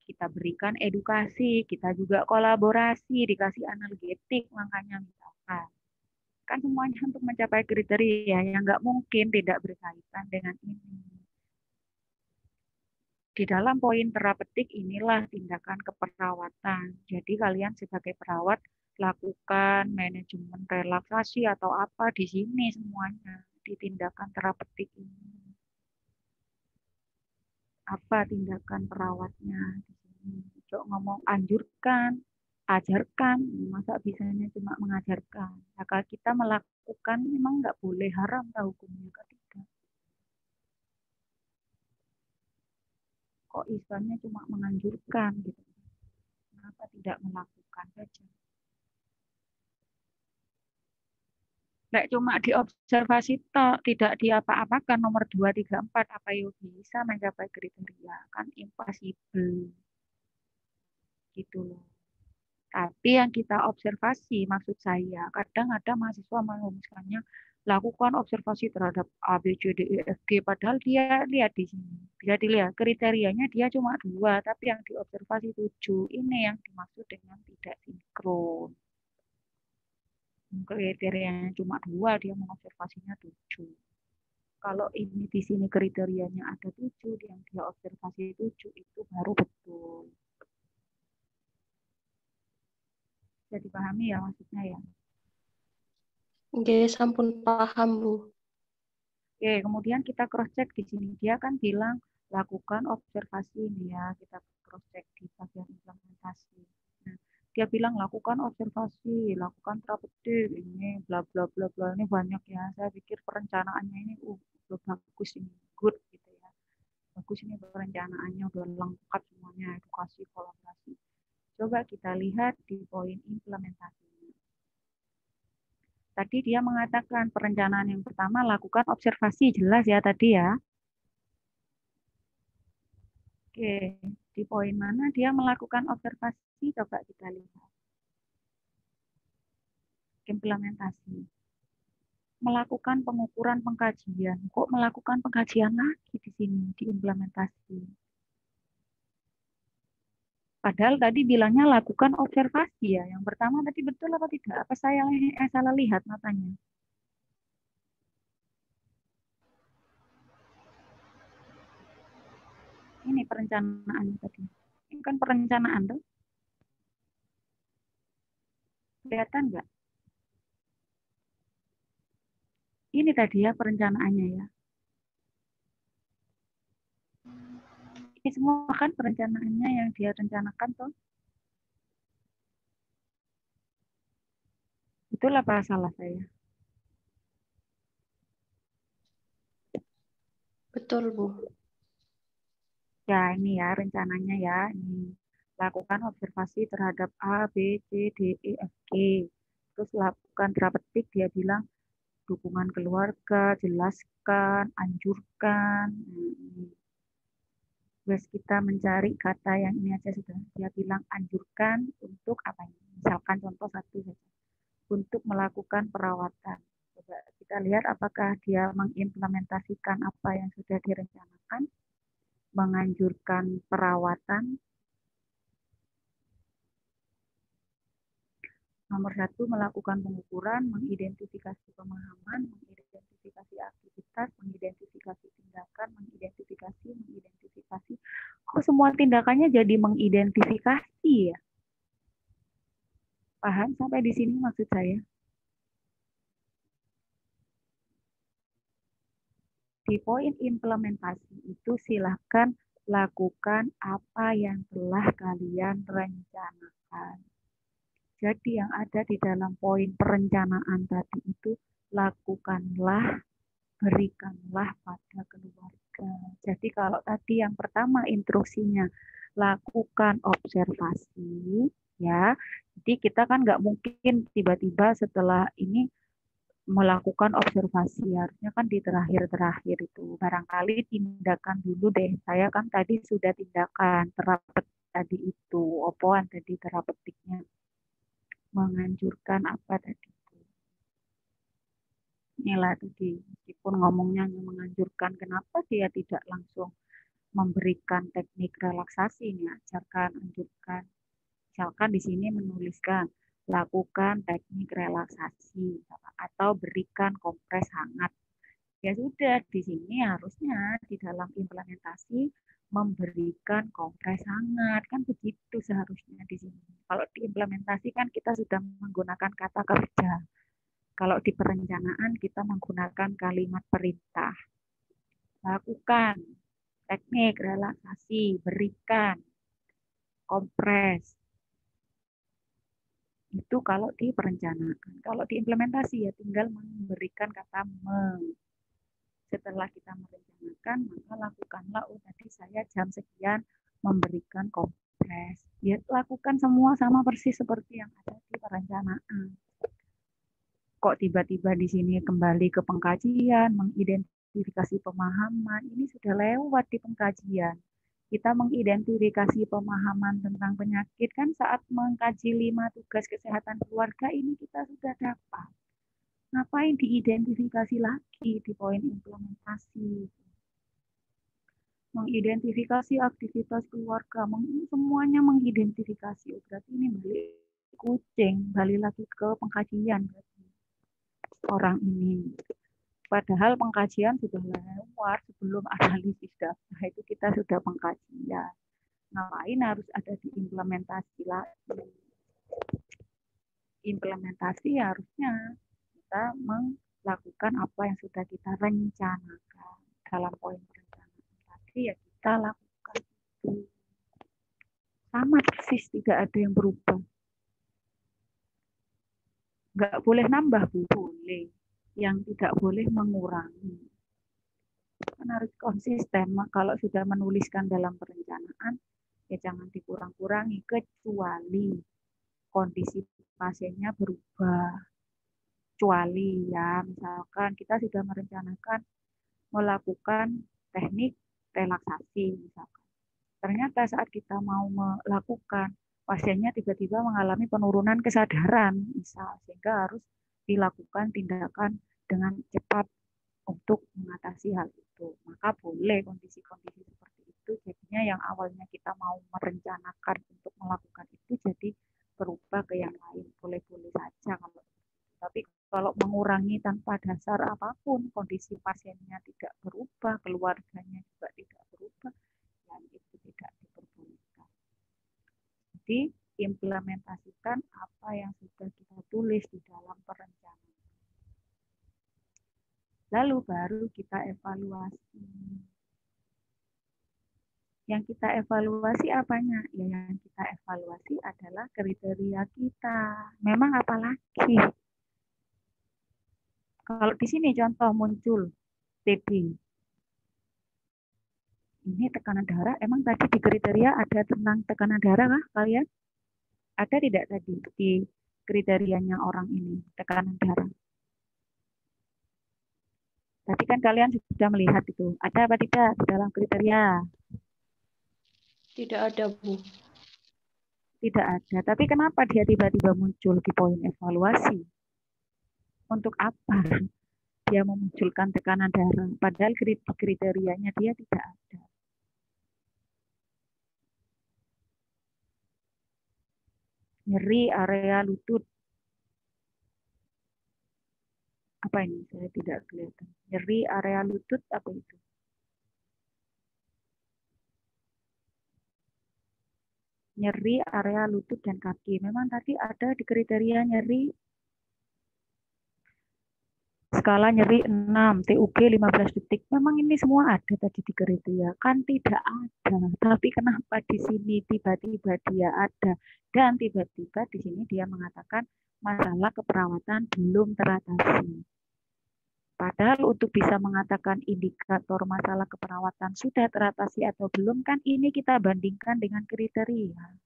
Kita berikan edukasi, kita juga kolaborasi, dikasih analgetik, makanya misalkan. Kan semuanya untuk mencapai kriteria yang nggak mungkin tidak berkaitan dengan ini. Di dalam poin terapeutik inilah tindakan keperawatan. Jadi kalian sebagai perawat lakukan manajemen relaksasi atau apa di sini semuanya di tindakan terapeutik ini. Apa tindakan perawatnya di sini? Cok ngomong anjurkan, ajarkan, masa bisanya cuma mengajarkan. Nah, kalau kita melakukan memang nggak boleh, haram tahu hukumnya ketiga. Kok istilahnya cuma menganjurkan gitu. Kenapa tidak melakukan saja? Nek cuma diobservasi toh, tidak diapa-apakan nomor 2, 3, 4 apa yuk bisa mencapai kriteria? Kan impossible. Gitu loh. Tapi yang kita observasi, maksud saya, kadang ada mahasiswa merumuskannya lakukan observasi terhadap A, B, C, D, E, F, G, padahal dia lihat di sini. Bisa dilihat kriterianya dia cuma 2, tapi yang diobservasi 7. Ini yang dimaksud dengan tidak sinkron. Kriterianya cuma 2, dia mengobservasinya 7. Kalau ini di sini kriterianya ada 7, yang dia observasi 7, itu baru betul. Jadi dipahami ya maksudnya ya. Oke, sampun paham, Bu. Oke, kemudian kita cross check di sini. Dia kan bilang lakukan observasi ini ya, kita cross check di bagian implementasi. Nah, dia bilang lakukan observasi, lakukan terapeutik, ini bla bla bla bla, ini banyak ya. Saya pikir perencanaannya ini udah bagus ini, good gitu ya. Bagus ini perencanaannya udah lengkap semuanya, edukasi, kolaborasi. Coba kita lihat di poin implementasi. Tadi dia mengatakan perencanaan yang pertama lakukan observasi, jelas ya tadi ya. Oke, di poin mana dia melakukan observasi, coba kita lihat. Implementasi. Melakukan pengukuran pengkajian. Kok melakukan pengkajian lagi di sini, di implementasi? Padahal tadi bilangnya lakukan observasi ya. Yang pertama tadi betul apa tidak? Apa saya salah lihat matanya? Ini perencanaan tadi. Ini kan perencanaan tuh. Kelihatan nggak? Ini tadi ya perencanaannya ya. Ini semua kan perencanaannya yang dia rencanakan tuh. Betul apa salah saya? Betul, Bu. Ya, ini ya rencananya ya. Ini. Lakukan observasi terhadap A, B, C, D, E, F, G. Terus lakukan terapeutik, dia bilang dukungan keluarga, jelaskan, anjurkan. Terus kita mencari kata yang ini aja sudah dia bilang anjurkan untuk apa ini? Misalkan contoh satu saja. Untuk melakukan perawatan. Coba kita lihat apakah dia mengimplementasikan apa yang sudah direncanakan, menganjurkan perawatan. Nomor 1, melakukan pengukuran, mengidentifikasi pemahaman, mengidentifikasi aktivitas, mengidentifikasi tindakan, mengidentifikasi. Kok semua tindakannya jadi mengidentifikasi ya? Paham sampai di sini maksud saya? Di poin implementasi itu silahkan lakukan apa yang telah kalian rencanakan. Jadi yang ada di dalam poin perencanaan tadi itu lakukanlah, berikanlah pada keluarga. Jadi kalau tadi yang pertama instruksinya lakukan observasi, ya. Jadi kita kan nggak mungkin tiba-tiba setelah ini melakukan observasi, harusnya kan di terakhir-terakhir itu. Barangkali tindakan dulu deh. Saya kan tadi sudah tindakan terapet tadi itu, opoan tadi terapetiknya. Menganjurkan apa tadi itu. Inilah tadi, meskipun ngomongnya menganjurkan, kenapa dia tidak langsung memberikan teknik relaksasi ini, ajarkan, anjurkan. Misalkan di sini menuliskan lakukan teknik relaksasi atau berikan kompres hangat. Ya sudah, di sini harusnya di dalam implementasi memberikan kompres hangat, kan begitu seharusnya di sini. Kalau diimplementasikan kita sudah menggunakan kata kerja. Kalau di perencanaan kita menggunakan kalimat perintah. Lakukan teknik relaksasi, berikan kompres. Itu kalau di perencanaan. Kalau diimplementasi ya tinggal memberikan kata meng. Setelah kita merencanakan, maka lakukanlah, oh tadi saya jam sekian memberikan kompres. Ya, lakukan semua sama persis seperti yang ada di perencanaan. Kok tiba-tiba di sini kembali ke pengkajian, mengidentifikasi pemahaman, ini sudah lewat di pengkajian. Kita mengidentifikasi pemahaman tentang penyakit, kan saat mengkaji 5 tugas kesehatan keluarga ini kita sudah dapat. Ngapain diidentifikasi lagi di poin implementasi? Mengidentifikasi aktivitas keluarga, semuanya mengidentifikasi. Berarti ini balik kucing, balik lagi ke pengkajian berarti orang ini. Padahal pengkajian sudah lewat sebelum analisis data itu kita sudah pengkajian. Ngapain harus ada diimplementasi lagi? Implementasi harusnya kita melakukan apa yang sudah kita rencanakan dalam poin perencanaan tadi, ya kita lakukan itu sama persis, tidak ada yang berubah. Nggak boleh nambah, boleh, yang tidak boleh mengurangi. Kan harus konsisten. Kalau sudah menuliskan dalam perencanaan ya jangan dikurang-kurangi kecuali kondisi pasiennya berubah. Kecuali ya misalkan kita sudah merencanakan melakukan teknik relaksasi misalkan. Ternyata saat kita mau melakukan pasiennya tiba-tiba mengalami penurunan kesadaran misal, sehingga harus dilakukan tindakan dengan cepat untuk mengatasi hal itu. Maka boleh kondisi-kondisi seperti itu jadinya yang awalnya kita mau merencanakan untuk melakukan itu jadi berubah ke yang lain. Boleh-boleh saja kalau. Tapi kalau mengurangi tanpa dasar apapun, kondisi pasiennya tidak berubah, keluarganya juga tidak berubah, dan itu tidak diperbolehkan. Jadi, implementasikan apa yang sudah kita tulis di dalam perencanaan. Lalu baru kita evaluasi. Yang kita evaluasi apanya? Ya, yang kita evaluasi adalah kriteria kita. Memang apa lagi? Kalau di sini contoh muncul TB. Ini tekanan darah, emang tadi di kriteria ada tentang tekanan darah kah kalian? Ada tidak tadi di kriterianya orang ini, tekanan darah? Tadi kan kalian sudah melihat itu. Ada apa tidak di dalam kriteria? Tidak ada, Bu. Tidak ada. Tapi kenapa dia tiba-tiba muncul di poin evaluasi? Untuk apa dia memunculkan tekanan darah? Padahal kriterianya dia tidak ada. Nyeri area lutut. Apa ini? Saya tidak kelihatan. Nyeri area lutut apa itu? Nyeri area lutut dan kaki. Memang tadi ada di kriteria nyeri. Skala nyeri 6, TUG 15 detik. Memang ini semua ada tadi di kriteria. Kan tidak ada. Tapi kenapa di sini tiba-tiba dia ada? Dan tiba-tiba di sini dia mengatakan masalah keperawatan belum teratasi. Padahal untuk bisa mengatakan indikator masalah keperawatan sudah teratasi atau belum, kan ini kita bandingkan dengan kriteria.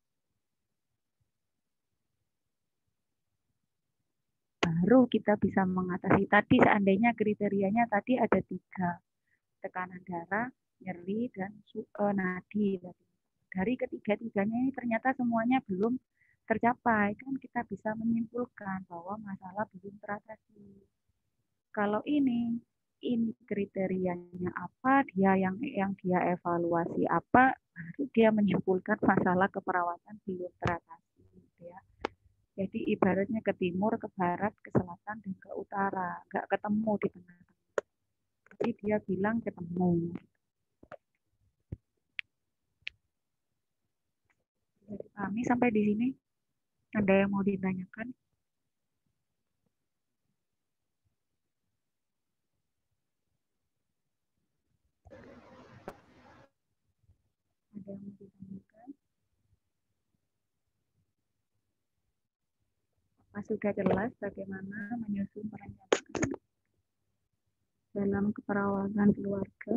Baru kita bisa mengatasi. Tadi seandainya kriterianya tadi ada 3. Tekanan darah, nyeri, dan nadi. Dari ketiga-tiganya ini ternyata semuanya belum tercapai. Kan kita bisa menyimpulkan bahwa masalah belum teratasi. Kalau ini kriterianya apa, dia yang dia evaluasi apa, baru dia menyimpulkan masalah keperawatan belum teratasi. Gitu ya. Jadi ibaratnya ke timur, ke barat, ke selatan, dan ke utara. Nggak ketemu di tengah-tengah. Jadi dia bilang ketemu. Jadi kami sampai di sini. Ada yang mau ditanyakan? Ada yang mau ditanyakan? Apa sudah jelas bagaimana menyusun perencanaan dalam keperawatan keluarga?